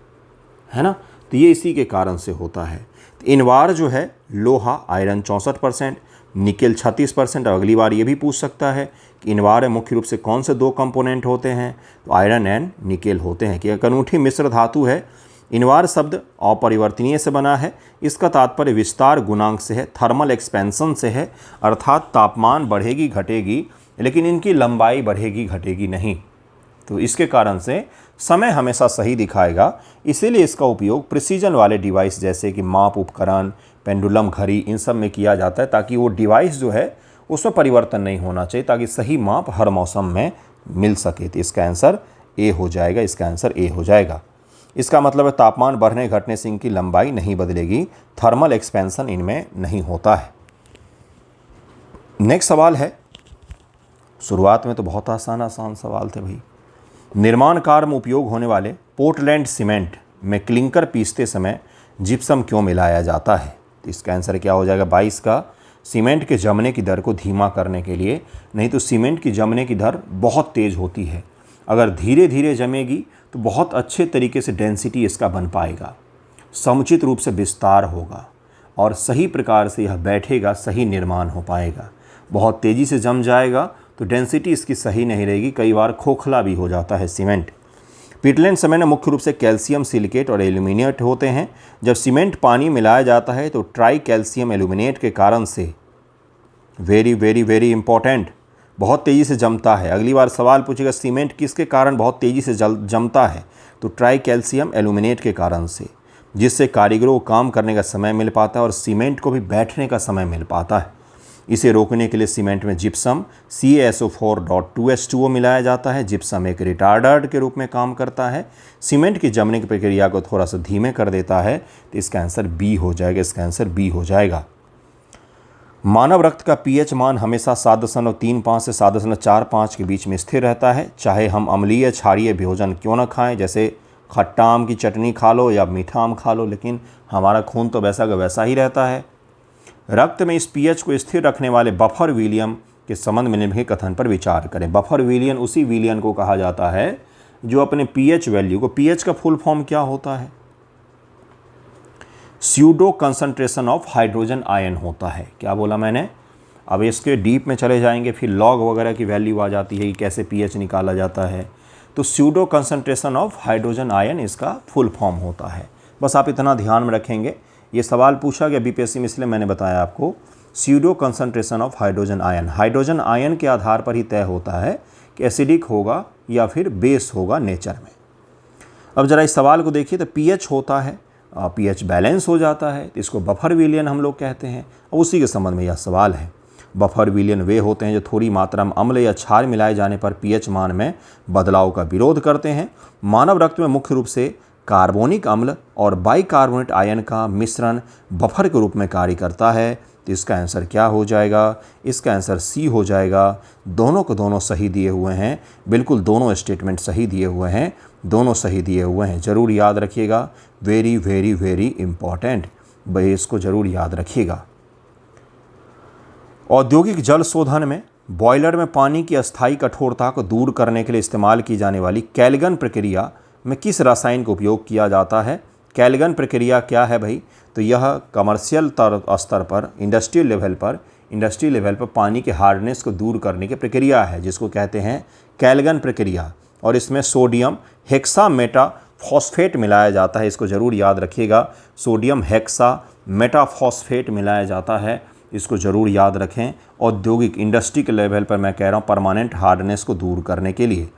है ना। तो ये इसी के कारण से होता है। तो इनवार जो है लोहा आयरन 64%, निकेल 36%। और अगली बार ये भी पूछ सकता है कि इनवार में मुख्य रूप से कौन से 2 कंपोनेंट होते हैं? तो आयरन एंड निकेल होते हैं। कि एक अनूठी मिश्र धातु है। इनवार शब्द अपरिवर्तनीय से बना है। इसका तात्पर्य विस्तार गुणांक से है, थर्मल एक्सपेंशन से है, अर्थात तापमान बढ़ेगी घटेगी लेकिन इनकी लंबाई बढ़ेगी घटेगी नहीं। तो इसके कारण से समय हमेशा सही दिखाएगा। इसीलिए इसका उपयोग प्रिसीजन वाले डिवाइस जैसे कि माप उपकरण, पेंडुलम घड़ी, इन सब में किया जाता है, ताकि वो डिवाइस जो है उसमें परिवर्तन नहीं होना चाहिए, ताकि सही माप हर मौसम में मिल सके। तो इसका आंसर ए हो जाएगा, इसका आंसर ए हो जाएगा। इसका मतलब है तापमान बढ़ने घटने से इनकी लंबाई नहीं बदलेगी, थर्मल एक्सपेंशन इनमें नहीं होता है। नेक्स्ट सवाल है, शुरुआत में तो बहुत आसान सवाल थे भाई। निर्माण कार्य में उपयोग होने वाले पोर्टलैंड सीमेंट में क्लिंकर पीसते समय जिप्सम क्यों मिलाया जाता है? तो इसका आंसर क्या हो जाएगा 22 का। सीमेंट के जमने की दर को धीमा करने के लिए। नहीं तो सीमेंट की जमने की दर बहुत तेज़ होती है, अगर धीरे धीरे जमेगी तो बहुत अच्छे तरीके से डेंसिटी इसका बन पाएगा, समुचित रूप से विस्तार होगा और सही प्रकार से यह बैठेगा, सही निर्माण हो पाएगा। बहुत तेज़ी से जम जाएगा तो डेंसिटी इसकी सही नहीं रहेगी, कई बार खोखला भी हो जाता है सीमेंट। पीटलैंड सीमेंट मुख्य रूप से कैल्शियम सिलिकेट और एल्यूमिनेट होते हैं। जब सीमेंट पानी मिलाया जाता है तो ट्राई कैल्शियम एल्यूमिनेट के कारण से वेरी वेरी वेरी इंपॉर्टेंट बहुत तेज़ी से जमता है। अगली बार सवाल पूछेगा सीमेंट किसके कारण बहुत तेज़ी से जमता है? तो ट्राई कैल्शियम एल्यूमिनेट के कारण से, जिससे कारीगरों को काम करने का समय मिल पाता है और सीमेंट को भी बैठने का समय मिल पाता है। इसे रोकने के लिए सीमेंट में जिप्सम CaSO4.2H2O मिलाया जाता है। जिप्सम एक रिटार्डर के रूप में काम करता है, सीमेंट की जमने की प्रक्रिया को थोड़ा सा धीमे कर देता है। तो इसका आंसर बी हो जाएगा, इसका आंसर बी हो जाएगा। मानव रक्त का pH मान हमेशा 7.35 से 7.45 के बीच में स्थिर रहता है, चाहे हम अम्लीय क्षारीय भोजन क्यों न खाएं, जैसे खट्टा आम की चटनी खा लो या मीठा आम खा लो, लेकिन हमारा खून तो वैसा का वैसा ही रहता है। रक्त में इस pH को स्थिर रखने वाले बफर विलियम के संबंध में निम्न कथन पर विचार करें। बफर विलियन उसी विलियन को कहा जाता है जो अपने pH वैल्यू को, pH का फुल फॉर्म क्या होता है? Pseudo concentration of hydrogen ion होता है। क्या बोला मैंने? अब इसके डीप में चले जाएंगे, फिर लॉग वगैरह की वैल्यू आ जाती है कि कैसे pH निकाला जाता है। तो pseudo concentration of hydrogen ion इसका फुल फॉर्म होता है। बस आप इतना ध्यान में रखेंगे। ये सवाल पूछा गया बीपीएससी में, इसलिए मैंने बताया आपको। Pseudo concentration of hydrogen ion, hydrogen ion के आधार पर ही तय होता है कि एसिडिक होगा या फिर बेस होगा नेचर में। अब जरा इस सवाल को देखिए, तो pH होता है, pH बैलेंस हो जाता है, तो इसको बफर विलियन हम लोग कहते हैं। और उसी के संबंध में यह सवाल है। बफर विलियन वे होते हैं जो थोड़ी मात्रा में अम्ल या क्षार मिलाए जाने पर pH मान में बदलाव का विरोध करते हैं। मानव रक्त में मुख्य रूप से कार्बोनिक अम्ल और बाइकार्बोनेट आयन का मिश्रण बफर के रूप में कार्य करता है। तो इसका आंसर क्या हो जाएगा? इसका आंसर सी हो जाएगा। दोनों को दोनों सही दिए हुए हैं, बिल्कुल दोनों स्टेटमेंट सही दिए हुए हैं, दोनों सही दिए हुए हैं। ज़रूर याद रखिएगा, वेरी वेरी वेरी इम्पॉर्टेंट, भाई इसको ज़रूर याद रखिएगा। औद्योगिक जल शोधन में बॉयलर में पानी की अस्थायी कठोरता को दूर करने के लिए इस्तेमाल की जाने वाली कैल्गन प्रक्रिया में किस रसायन का उपयोग किया जाता है? कैल्गन प्रक्रिया क्या है भाई? तो यह कमर्शियल स्तर पर, इंडस्ट्रियल लेवल पर पानी के हार्डनेस को दूर करने की प्रक्रिया है, जिसको कहते हैं कैल्गन प्रक्रिया। और इसमें सोडियम हेक्सामेटाफॉस्फेट मिलाया जाता है, इसको ज़रूर याद रखिएगा। सोडियम हेक्सामेटाफॉस्फेट मिलाया जाता है, इसको ज़रूर याद रखें। औद्योगिक इंडस्ट्री के लेवल पर मैं कह रहा हूँ, परमानेंट हार्डनेस को दूर करने के लिए।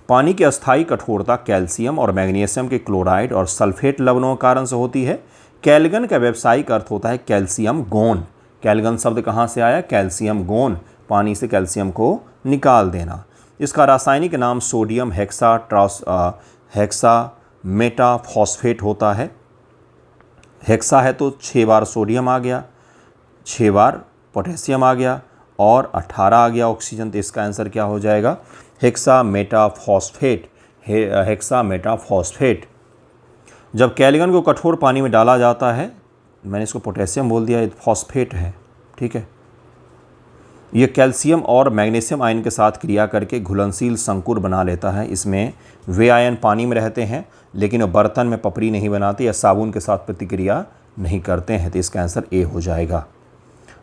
पानी की अस्थायी कठोरता कैल्शियम और मैग्नीशियम के क्लोराइड और सल्फेट लवणों के कारण से होती है। कैल्गन का व्यावसायिक अर्थ होता है कैल्शियम गोन। कैल्गन शब्द कहाँ से आया? कैल्शियम गोन, पानी से कैल्शियम को निकाल देना। इसका रासायनिक नाम सोडियम हेक्सामेटाफॉस्फेट होता है। हेक्सा है तो 6 बार सोडियम आ गया, 6 बार पोटेशियम आ गया और 18 आ गया ऑक्सीजन। तो इसका आंसर क्या हो जाएगा? हेक्सामेटाफॉस्फेट। हेक्सामेटाफॉस्फेट। जब कैल्शियम को कठोर पानी में डाला जाता है, मैंने इसको पोटेशियम बोल दिया, ये फॉस्फेट है, ठीक है। ये कैल्शियम और मैग्नीशियम आयन के साथ क्रिया करके घुलनशील संकुर बना लेता है। इसमें वे आयन पानी में रहते हैं, लेकिन वो बर्तन में पपड़ी नहीं बनाते या साबुन के साथ प्रतिक्रिया नहीं करते हैं। तो इसका आंसर ए हो जाएगा।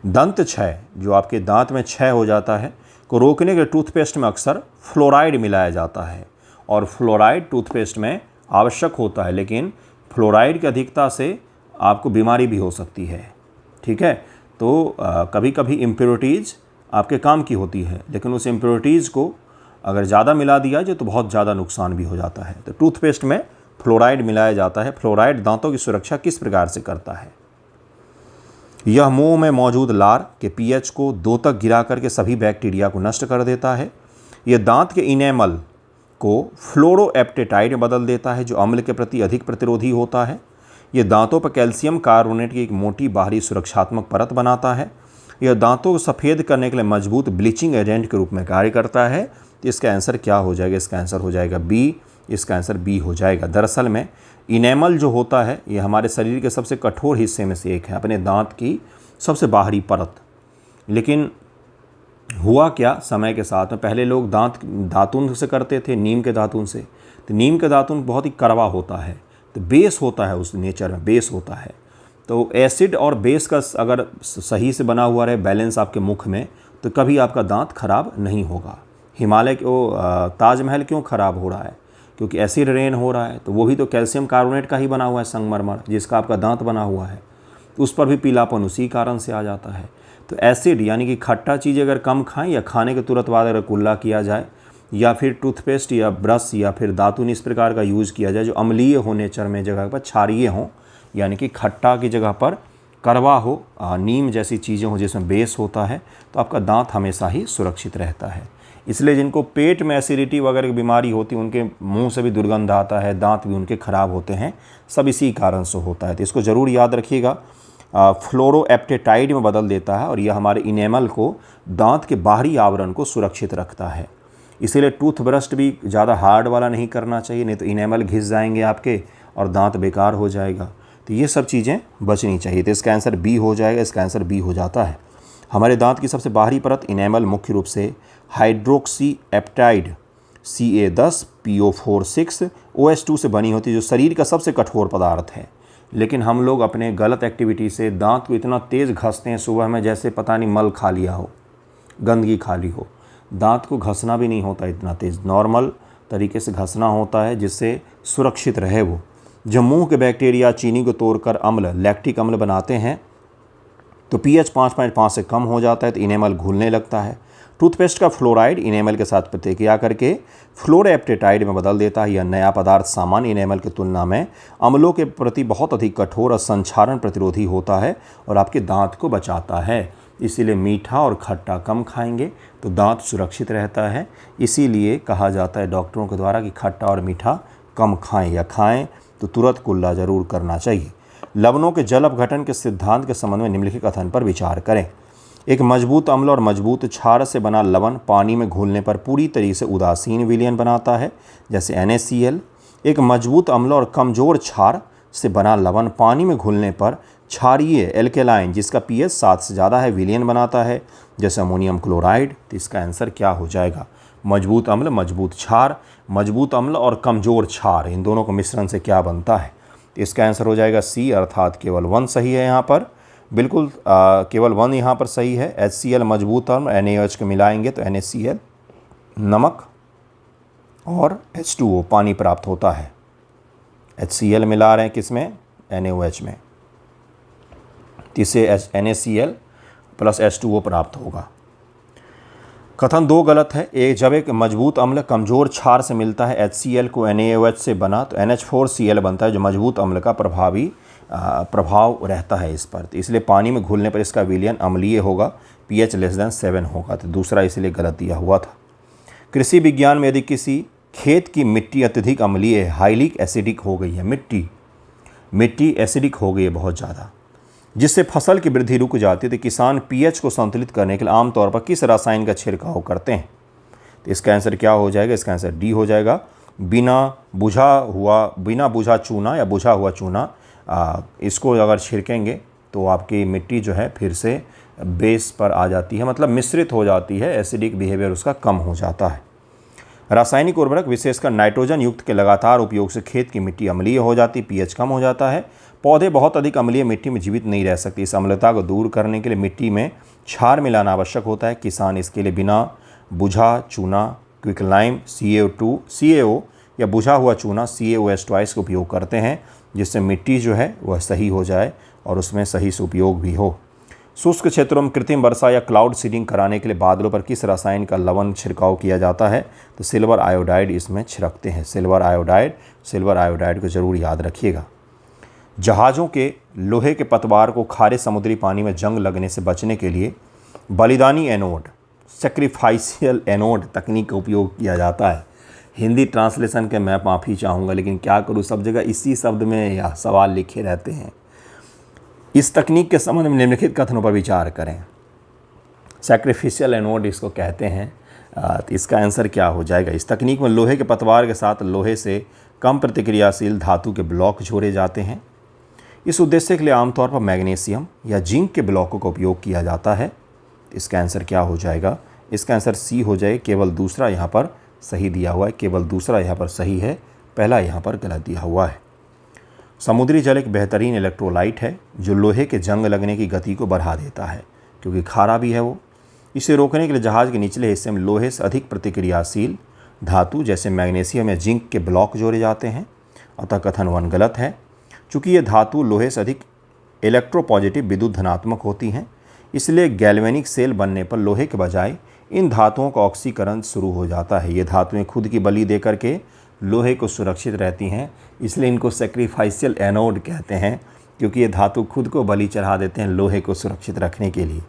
दंत क्षय, जो आपके दांत में क्षय हो जाता है, को रोकने के लिए टूथपेस्ट में अक्सर फ्लोराइड मिलाया जाता है। और फ्लोराइड टूथपेस्ट में आवश्यक होता है, लेकिन फ्लोराइड की अधिकता से आपको बीमारी भी हो सकती है, ठीक है। तो कभी कभी इम्प्योरिटीज़ आपके काम की होती है, लेकिन उस इम्प्योरिटीज़ को अगर ज़्यादा मिला दिया जाए तो बहुत ज़्यादा नुकसान भी हो जाता है। तो टूथपेस्ट में फ्लोराइड मिलाया जाता है। फ्लोराइड दांतों की सुरक्षा किस प्रकार से करता है? यह मुंह में मौजूद लार के पीएच को 2 तक गिरा करके सभी बैक्टीरिया को नष्ट कर देता है। यह दांत के इनेमल को फ्लोरोएप्टेटाइड में बदल देता है, जो अम्ल के प्रति अधिक प्रतिरोधी होता है। यह दांतों पर कैल्शियम कार्बोनेट की एक मोटी बाहरी सुरक्षात्मक परत बनाता है। यह दांतों को सफ़ेद करने के लिए मजबूत ब्लीचिंग एजेंट के रूप में कार्य करता है। तो इसका आंसर क्या हो जाएगा? इसका आंसर हो जाएगा बी। इसका आंसर बी हो जाएगा। दरअसल में इनेमल जो होता है, ये हमारे शरीर के सबसे कठोर हिस्से में से एक है, अपने दांत की सबसे बाहरी परत। लेकिन हुआ क्या, समय के साथ में पहले लोग दातुन से करते थे, नीम के दातुन से। तो नीम के दातुन बहुत ही कड़वा होता है, तो बेस होता है, उस नेचर में बेस होता है। तो एसिड और बेस का अगर सही से बना हुआ रहे बैलेंस आपके मुख में, तो कभी आपका दांत खराब नहीं होगा। हिमालय ताजमहल क्यों ख़राब हो रहा है? क्योंकि एसिड रेन हो रहा है। तो वो भी तो कैल्शियम कार्बोनेट का ही बना हुआ है, संगमरमर, जिसका आपका दांत बना हुआ है, तो उस पर भी पीलापन उसी कारण से आ जाता है। तो एसिड यानी कि खट्टा चीज़ अगर कम खाएं, या खाने के तुरंत बाद अगर कुल्ला किया जाए, या फिर टूथपेस्ट या ब्रश या फिर दातुन इस प्रकार का यूज़ किया जाए जो अम्लीय हो नेचर में, जगह पर क्षारीय हों, यानी कि खट्टा की जगह पर कड़वा हो, नीम जैसी चीज़ें हो जिसमें बेस होता है, तो आपका दांत हमेशा ही सुरक्षित रहता है। इसलिए जिनको पेट में एसिडिटी वगैरह की बीमारी होती है, उनके मुंह से भी दुर्गंध आता है, दांत भी उनके खराब होते हैं, सब इसी कारण से होता है। तो इसको ज़रूर याद रखिएगा। फ्लोरोएप्टेटाइड में बदल देता है, और यह हमारे इनेमल को, दांत के बाहरी आवरण को सुरक्षित रखता है। इसीलिए टूथब्रश भी ज़्यादा हार्ड वाला नहीं करना चाहिए, नहीं तो इनेमल घिस जाएंगे आपके और दांत बेकार हो जाएगा। तो ये सब चीज़ें बचनी चाहिए। तो इसका आंसर बी हो जाएगा। इसका आंसर बी हो जाता है। हमारे दांत की सबसे बाहरी परत इनेमल मुख्य रूप से हाइड्रोक्सी एप्टाइड Ca10 PO4 OH2 से बनी होती है, जो शरीर का सबसे कठोर पदार्थ है। लेकिन हम लोग अपने गलत एक्टिविटी से दांत को इतना तेज़ घसते हैं सुबह में, जैसे पता नहीं मल खा लिया हो, गंदगी खा ली हो। दांत को घसना भी नहीं होता इतना तेज़, नॉर्मल तरीके से घसना होता है, जिससे सुरक्षित रहे वो। जब मुंह के बैक्टीरिया चीनी को तोड़कर अम्ल, लैक्टिक अम्ल बनाते हैं, तो pH 5.5 से कम हो जाता है, तो इनेमल घुलने लगता है। टूथपेस्ट का फ्लोराइड इनेमल के साथ प्रतिक्रिया करके फ्लोरोएप्टेटाइड में बदल देता है। यह नया पदार्थ सामान्य इनेमल की तुलना में अम्लों के प्रति बहुत अधिक कठोर और संक्षारण प्रतिरोधी होता है, और आपके दांत को बचाता है। इसीलिए मीठा और खट्टा कम खाएंगे तो दांत सुरक्षित रहता है। इसीलिए कहा जाता है डॉक्टरों के द्वारा कि खट्टा और मीठा कम खाएं, या खाएं तो तुरंत कुल्ला ज़रूर करना चाहिए। लवणों के जल अपघटन के सिद्धांत के संबंध में निम्नलिखित कथन पर विचार करें। एक मजबूत अम्ल और मजबूत क्षार से बना लवण पानी में घुलने पर पूरी तरीके से उदासीन विलयन बनाता है, जैसे NaCl। एक मजबूत अम्ल और कमज़ोर क्षार से बना लवण पानी में घुलने पर क्षारीय एल्केलाइन जिसका pH 7 से ज़्यादा है विलयन बनाता है, जैसे अमोनियम क्लोराइड। तो इसका आंसर क्या हो जाएगा? मजबूत अम्ल, मजबूत क्षार, मजबूत अम्ल और कमज़ोर क्षार, इन दोनों का मिश्रण से क्या बनता है? तो इसका आंसर हो जाएगा सी, अर्थात केवल 1 सही है यहाँ पर। बिल्कुल केवल 1 यहाँ पर सही है। HCl मजबूत अम्ल, NaOH को मिलाएंगे तो NaCl नमक और H2O पानी प्राप्त होता है। HCl मिला रहे हैं किसमें? NaOH में, इससे NaCl प्लस H2O प्राप्त होगा। कथन 2 गलत है। जब एक मजबूत अम्ल कमज़ोर क्षार से मिलता है HCl को NaOH से बना तो NH4Cl बनता है, जो मजबूत अम्ल का प्रभाव रहता है इस पर। तो इसलिए पानी में घुलने पर इसका विलयन अम्लीय होगा, pH <7 होगा। तो दूसरा इसलिए गलत दिया हुआ था। कृषि विज्ञान में यदि किसी खेत की मिट्टी अत्यधिक अम्लीय है, हाईली एसिडिक हो गई है, मिट्टी एसिडिक हो गई है बहुत ज़्यादा, जिससे फसल की वृद्धि रुक जाती है, तो किसान pH को संतुलित करने के लिए आमतौर पर किस रसायन का छिड़काव करते हैं? तो इसका आंसर क्या हो जाएगा? इसका आंसर डी हो जाएगा, बिना बुझा चूना या बुझा हुआ चूना। इसको अगर छिड़केंगे तो आपकी मिट्टी जो है फिर से बेस पर आ जाती है, मतलब मिश्रित हो जाती है, एसिडिक बिहेवियर उसका कम हो जाता है। रासायनिक उर्वरक विशेषकर नाइट्रोजन युक्त के लगातार उपयोग से खेत की मिट्टी अम्लीय हो जाती, pH कम हो जाता है। पौधे बहुत अधिक अम्लीय मिट्टी में जीवित नहीं रह सकते। इस अम्लता को दूर करने के लिए मिट्टी में क्षार मिलाना आवश्यक होता है। किसान इसके लिए बिना बुझा चूना क्विकलाइम CaO या बुझा हुआ चूना CaOH का उपयोग करते हैं, जिससे मिट्टी जो है वह सही हो जाए और उसमें सही से उपयोग भी हो। शुष्क क्षेत्रों में कृत्रिम वर्षा या क्लाउड सीडिंग कराने के लिए बादलों पर किस रसायन का लवण छिड़काव किया जाता है? तो सिल्वर आयोडाइड इसमें छिड़कते हैं। सिल्वर आयोडाइड को ज़रूर याद रखिएगा। जहाज़ों के लोहे के पतवार को खारे समुद्री पानी में जंग लगने से बचने के लिए बलिदानी एनोड, सेक्रीफाइशियल एनोड तकनीक का उपयोग किया जाता है। हिंदी ट्रांसलेशन के मैं माफ़ी चाहूँगा, लेकिन क्या करूँ, सब जगह इसी शब्द में यह सवाल लिखे रहते हैं। इस तकनीक के संबंध में निम्नलिखित कथनों पर विचार करें। सैक्रिफिशियल एनोड इसको कहते हैं। तो इसका आंसर क्या हो जाएगा? इस तकनीक में लोहे के पतवार के साथ लोहे से कम प्रतिक्रियाशील धातु के ब्लॉक जोड़े जाते हैं। इस उद्देश्य के लिए आमतौर पर मैग्नीशियम या जिंक के ब्लॉकों का उपयोग किया जाता है। इसका आंसर क्या हो जाएगा? इसका आंसर सी हो जाए। केवल दूसरा यहाँ पर सही दिया हुआ है, केवल दूसरा यहाँ पर सही है, पहला यहाँ पर गलत दिया हुआ है। समुद्री जल एक बेहतरीन इलेक्ट्रोलाइट है जो लोहे के जंग लगने की गति को बढ़ा देता है, क्योंकि खारा भी है वो। इसे रोकने के लिए जहाज़ के निचले हिस्से में लोहे से अधिक प्रतिक्रियाशील धातु जैसे मैग्नीशियम या जिंक के ब्लॉक जोड़े जाते हैं। अतः कथन 1 गलत है। चूँकि ये धातु लोहे से अधिक इलेक्ट्रोपॉजिटिव विद्युत धनात्मक होती हैं, इसलिए गैल्वेनिक सेल बनने पर लोहे के बजाय इन धातुओं का ऑक्सीकरण शुरू हो जाता है। ये धातुएं खुद की बलि दे करके लोहे को सुरक्षित रहती हैं, इसलिए इनको सैक्रिफाइशियल एनोड कहते हैं, क्योंकि ये धातु खुद को बलि चढ़ा देते हैं लोहे को सुरक्षित रखने के लिए।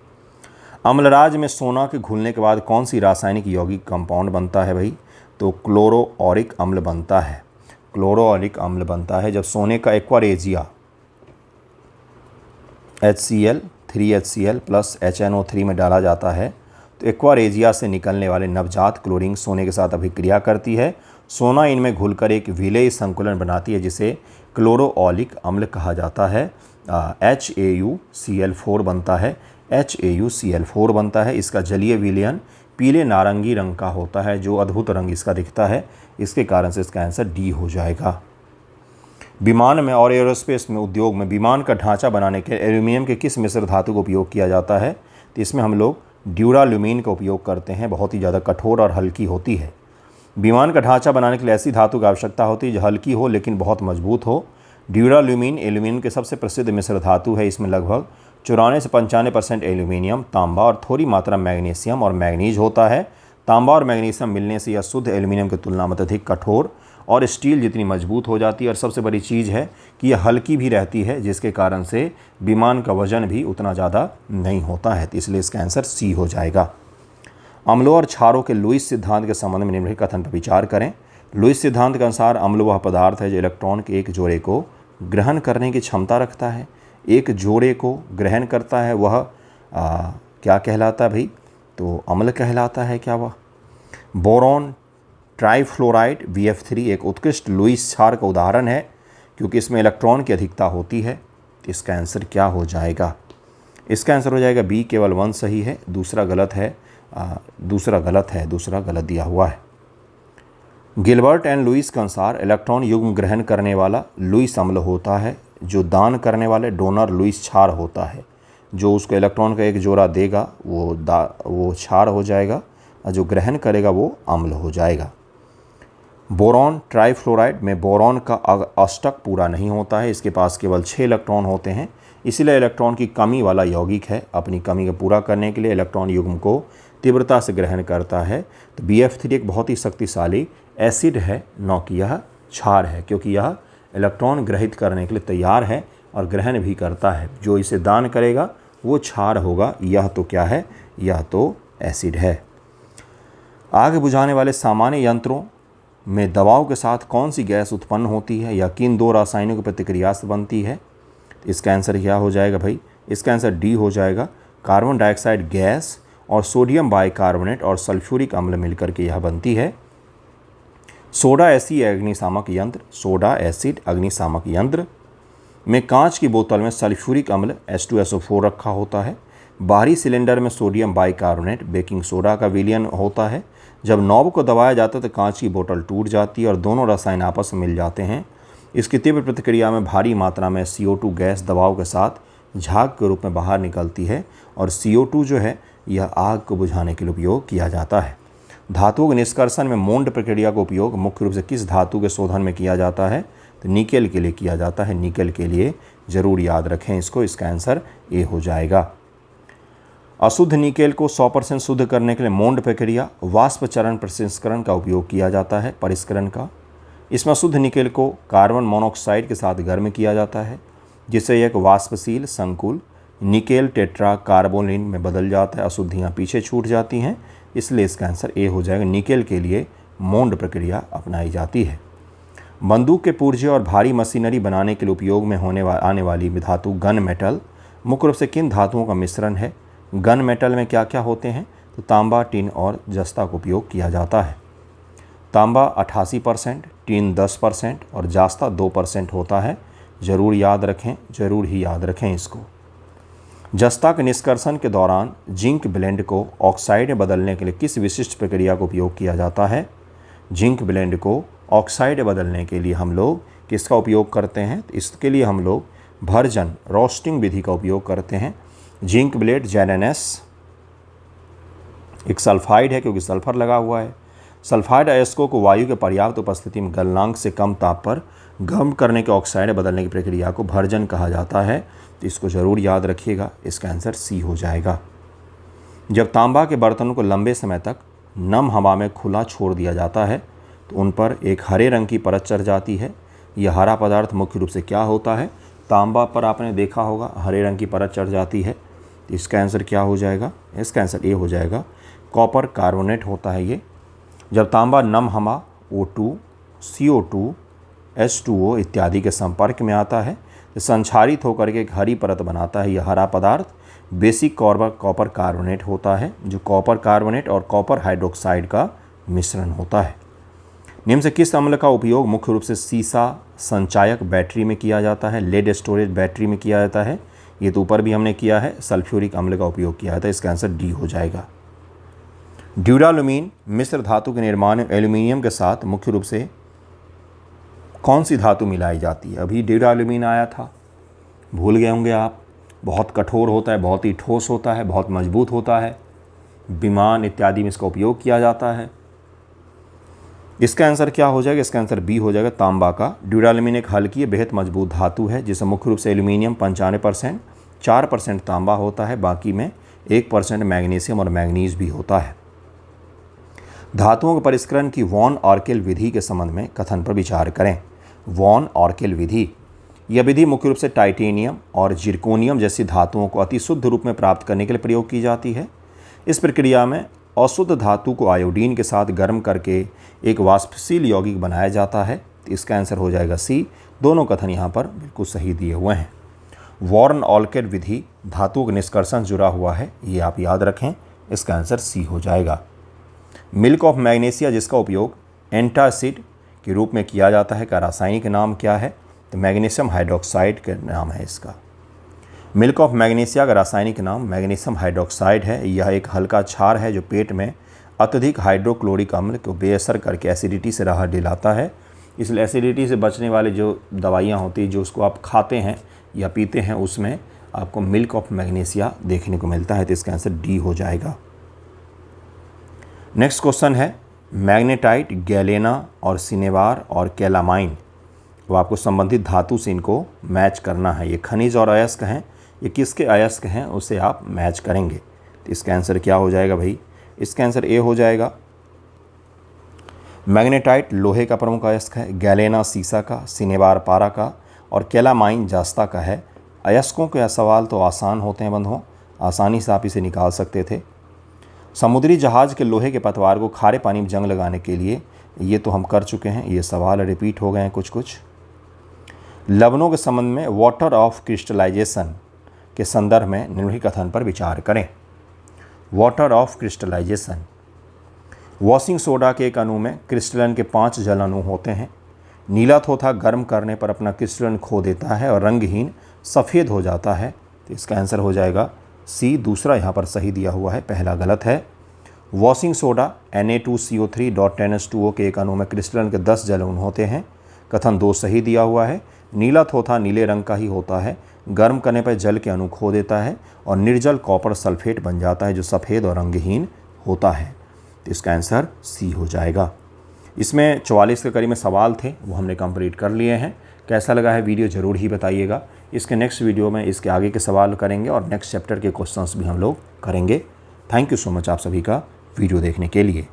अम्लराज में सोना के घुलने के बाद कौन सी रासायनिक यौगिक कंपाउंड बनता है भाई? तो क्लोरोऑरिक अम्ल बनता है। क्लोरोऑरिक अम्ल बनता है जब सोने का aqua regia HCl 3HCl plus HNO3 में डाला जाता है, तो एक्वारेजिया से निकलने वाले नवजात क्लोरीन सोने के साथ अभिक्रिया करती है। सोना इनमें घुलकर एक विलेय संकुलन बनाती है जिसे क्लोरोऑलिक अम्ल कहा जाता है। HAuCl4 बनता है। HAuCl4 बनता है। इसका जलीय विलयन पीले नारंगी रंग का होता है, जो अद्भुत रंग इसका दिखता है। इसके कारण से इसका आंसर डी हो जाएगा। विमान में और एरोस्पेस में उद्योग में विमान का ढांचा बनाने के एल्यूमिनियम के किस मिश्र धातु का उपयोग किया जाता है? तो इसमें हम लोग ड्यूराल्यूमिन का उपयोग करते हैं। बहुत ही ज़्यादा कठोर और हल्की होती है। विमान का ढांचा बनाने के लिए ऐसी धातु की आवश्यकता होती है जो हल्की हो लेकिन बहुत मजबूत हो। ड्यूराल्यूमिन एल्यूमिनियम के सबसे प्रसिद्ध मिश्र धातु है। इसमें लगभग 94 से 95% एल्यूमिनियम, तांबा और थोड़ी मात्रा मैग्नीशियम और मैग्नीज होता है। तांबा और मैग्नीशियम मिलने से यह शुद्ध एल्यूमिनियम की तुलना में अधिक कठोर और स्टील जितनी मजबूत हो जाती है। और सबसे बड़ी चीज़ है कि यह हल्की भी रहती है, जिसके कारण से विमान का वजन भी उतना ज़्यादा नहीं होता है। तो इसलिए इसका आंसर सी हो जाएगा। अम्लों और क्षारों के लुईस सिद्धांत के संबंध में निम्नलिखित कथन पर विचार करें। लुईस सिद्धांत के अनुसार अम्ल वह पदार्थ है जो इलेक्ट्रॉन के एक जोड़े को ग्रहण करने की क्षमता रखता है, एक जोड़े को ग्रहण करता है, वह क्या कहलाता है भाई? तो अम्ल कहलाता है क्या वह? बोरॉन ट्राइफ्लोराइड BF3 एक उत्कृष्ट लुईस क्षार का उदाहरण है क्योंकि इसमें इलेक्ट्रॉन की अधिकता होती है। इसका आंसर क्या हो जाएगा? इसका आंसर हो जाएगा बी, केवल 1 सही है, दूसरा गलत है, दूसरा गलत दिया हुआ है। गिलबर्ट एंड लुईस के अनुसार इलेक्ट्रॉन युग्म ग्रहण करने वाला लुईस अम्ल होता है, जो दान करने वाले डोनर लुईस क्षार होता है। जो उसको इलेक्ट्रॉन का एक जोड़ा देगा वो क्षार हो जाएगा और जो ग्रहण करेगा वो अम्ल हो जाएगा। बोरॉन ट्राइफ्लोराइड में बोरॉन का अष्टक पूरा नहीं होता है, इसके पास केवल 6 इलेक्ट्रॉन होते हैं, इसीलिए इलेक्ट्रॉन की कमी वाला यौगिक है। अपनी कमी को पूरा करने के लिए इलेक्ट्रॉन युग्म को तीव्रता से ग्रहण करता है। तो BF3 एक बहुत ही शक्तिशाली एसिड है, न कि यह क्षार है, क्योंकि यह इलेक्ट्रॉन ग्रहित करने के लिए तैयार है और ग्रहण भी करता है। जो इसे दान करेगा वो क्षार होगा। यह तो क्या है? यह तो एसिड है। आग बुझाने वाले सामान्य यंत्रों में दबाव के साथ कौन सी गैस उत्पन्न होती है या किन 2 रासायनिक प्रतिक्रिया से बनती है? इसका आंसर क्या हो जाएगा भाई? इसका आंसर डी हो जाएगा, कार्बन डाइऑक्साइड गैस और सोडियम बाइकार्बोनेट और सल्फ्यूरिक अम्ल मिलकर के यह बनती है सोडा एसिड अग्निशामक यंत्र में कांच की बोतल में सल्फ्यूरिक अम्ल H2SO4 रखा होता है। बाहरी सिलेंडर में सोडियम बाइकार्बोनेट बेकिंग सोडा का विलयन होता है। जब नॉब को दबाया जाता है तो कांच की बोतल टूट जाती है और दोनों रसायन आपस में मिल जाते हैं। इसकी तीव्र प्रतिक्रिया में भारी मात्रा में CO2 गैस दबाव के साथ झाग के रूप में बाहर निकलती है और CO2 जो है यह आग को बुझाने के लिए उपयोग किया जाता है। धातुओं के निष्कर्षण में मोल्ड प्रक्रिया का उपयोग मुख्य रूप से किस धातु के शोधन में किया जाता है? तो निकेल के लिए किया जाता है। निकेल के लिए ज़रूर याद रखें इसको। इसका आंसर ए हो जाएगा। अशुद्ध निकेल को 100% शुद्ध करने के लिए मोल्ड प्रक्रिया वाष्प चरण प्रसंस्करण का उपयोग किया जाता है, परिष्करण का। इसमें शुद्ध निकेल को कार्बन मोनोऑक्साइड के साथ गर्म किया जाता है, जिससे एक वाष्पशील संकुल निकेल टेट्रा कार्बोनिल में बदल जाता है। अशुद्धियाँ पीछे छूट जाती हैं, इसलिए इसका आंसर ए हो जाएगा। निकेल के लिए मोल्ड प्रक्रिया अपनाई जाती है। बंदूक के पुर्जे और भारी मशीनरी बनाने के लिए उपयोग में आने वाली धातु गन मेटल मुख्य रूप से किन धातुओं का मिश्रण है? गन मेटल में क्या क्या होते हैं? तो तांबा, टिन और जस्ता का उपयोग किया जाता है। तांबा 88%, टिन 10% और जास्ता 2% होता है। ज़रूर याद रखें, ज़रूर ही याद रखें इसको। जस्ता के निष्कर्षण के दौरान जिंक ब्लेंड को ऑक्साइड में बदलने के लिए किस विशिष्ट प्रक्रिया का उपयोग किया जाता है? जिंक ब्लेंड को ऑक्साइड बदलने के लिए हम लोग किसका उपयोग करते हैं? इसके लिए हम लोग भर्जन रोस्टिंग विधि का उपयोग करते हैं। जिंक ब्लेड ZnS एक सल्फाइड है क्योंकि सल्फर लगा हुआ है। सल्फाइड अयस्कों को वायु के पर्याप्त उपस्थिति में गलनांक से कम ताप पर गर्म करने के ऑक्साइड बदलने की प्रक्रिया को भर्जन कहा जाता है। तो इसको ज़रूर याद रखिएगा। इसका आंसर सी हो जाएगा। जब तांबा के बर्तनों को लंबे समय तक नम हवा में खुला छोड़ दिया जाता है तो उन पर एक हरे रंग की परत चढ़ जाती है। यह हरा पदार्थ मुख्य रूप से क्या होता है? तांबा पर आपने देखा होगा हरे रंग की परत चढ़ जाती है। तो इसका आंसर क्या हो जाएगा? इसका आंसर ए हो जाएगा, कॉपर कार्बोनेट होता है ये। जब तांबा नम हवा O2, CO2, H2O इत्यादि के संपर्क में आता है तो संक्षारित होकर के एक हरी परत बनाता है। यह हरा पदार्थ बेसिक कॉपर कार्बोनेट होता है, जो कॉपर कार्बोनेट और कॉपर हाइड्रोक्साइड का मिश्रण होता है। निम्न से किस अम्ल का उपयोग मुख्य रूप से सीसा संचायक बैटरी में किया जाता है? लेड स्टोरेज बैटरी में किया जाता है। ये तो ऊपर भी हमने किया है। सल्फ्यूरिक अम्ल का उपयोग किया जाता है। इसका आंसर डी हो जाएगा। ड्यूरालुमीन मिश्र धातु के निर्माण में एल्यूमिनियम के साथ मुख्य रूप से कौन सी धातु मिलाई जाती है? अभी ड्यूरालुमीन आया था, भूल गए होंगे आप। बहुत कठोर होता है, बहुत ही ठोस होता है, बहुत मजबूत होता है। विमान इत्यादि में इसका उपयोग किया जाता है। इसका आंसर क्या हो जाएगा? इसका आंसर बी हो जाएगा, तांबा का। ड्यूरालुमीन एक हल्की बेहद मजबूत धातु है जिसे मुख्य रूप से एल्यूमिनियम 95%, 4% तांबा होता है, बाकी में 1% मैग्नीशियम और मैंगनीज भी होता है। धातुओं के परिष्करण की वॉन ऑर्केल विधि के संबंध में कथन पर विचार करें। वॉन ऑर्केल विधि, यह विधि मुख्य रूप से टाइटेनियम और जिरकोनियम जैसी धातुओं को अति शुद्ध रूप में प्राप्त करने के लिए प्रयोग की जाती है। इस प्रक्रिया में अशुद्ध धातु को आयोडीन के साथ गर्म करके एक वाष्पशील यौगिक बनाया जाता है। तो इसका आंसर हो जाएगा सी, दोनों कथन यहाँ पर बिल्कुल सही दिए हुए हैं। वॉर्न ऑलकेट विधि धातु के निष्कर्षण जुड़ा हुआ है, ये आप याद रखें, इसका आंसर सी हो जाएगा। मिल्क ऑफ मैग्नीशिया जिसका उपयोग एंटासिड के रूप में किया जाता है का रासायनिक नाम क्या है? तो मैग्नीशियम हाइड्रोक्साइड का नाम है इसका। मिल्क ऑफ मैग्नीशिया का रासायनिक नाम मैग्नीशियम हाइड्रोक्साइड है। यह एक हल्का क्षार है जो पेट में अत्यधिक हाइड्रोक्लोरिक अम्ल को बेअसर करके एसिडिटी से राहत दिलाता है। इसलिए एसिडिटी से बचने वाले जो दवाइयाँ होती हैं, जो उसको आप खाते हैं या पीते हैं, उसमें आपको मिल्क ऑफ मैग्नीशिया देखने को मिलता है। तो इसका आंसर डी हो जाएगा। नेक्स्ट क्वेश्चन है मैग्नेटाइट, गैलेना और सिनेबार और कैलामाइन, वो आपको संबंधित धातु से इनको मैच करना है। ये खनिज और अयस्क हैं, ये किसके अयस्क हैं उसे आप मैच करेंगे। तो इसका आंसर क्या हो जाएगा भाई? इसका आंसर ए हो जाएगा। मैग्नेटाइट लोहे का प्रमुख अयस्क है, गैलेना सीसा का, सिनेबार पारा का और कैलामाइन जास्ता का है। अयस्कों के सवाल तो आसान होते हैं बंधुओं, आसानी से आप इसे निकाल सकते थे। समुद्री जहाज के लोहे के पतवार को खारे पानी में जंग लगाने के लिए, ये तो हम कर चुके हैं, ये सवाल रिपीट हो गए हैं कुछ कुछ। लवणों के संबंध में वाटर ऑफ क्रिस्टलाइजेशन के संदर्भ में निम्नलिखित कथन पर विचार करें। Water of crystallisation, washing soda के एक अणु में क्रिस्टलन के 5 जल अणु होते हैं। नीला थोथा गर्म करने पर अपना क्रिस्टलन खो देता है और रंगहीन सफ़ेद हो जाता है। तो इसका आंसर हो जाएगा सी। दूसरा यहाँ पर सही दिया हुआ है, पहला गलत है। वॉशिंग सोडा Na2CO3.10H2O के एक अणु में क्रिस्टलन के 10 जल अणु होते हैं। कथन 2 सही दिया हुआ है। नीला थोथा नीले रंग का ही होता है, गर्म करने पर जल के अणु खो देता है और निर्जल कॉपर सल्फेट बन जाता है जो सफ़ेद और रंगहीन होता है। तो इसका आंसर सी हो जाएगा। इसमें 44 के करीब में सवाल थे, वो हमने कंप्लीट कर लिए हैं। कैसा लगा है वीडियो ज़रूर ही बताइएगा। इसके नेक्स्ट वीडियो में इसके आगे के सवाल करेंगे और नेक्स्ट चैप्टर के क्वेश्चंस भी हम लोग करेंगे। थैंक यू सो मच आप सभी का वीडियो देखने के लिए।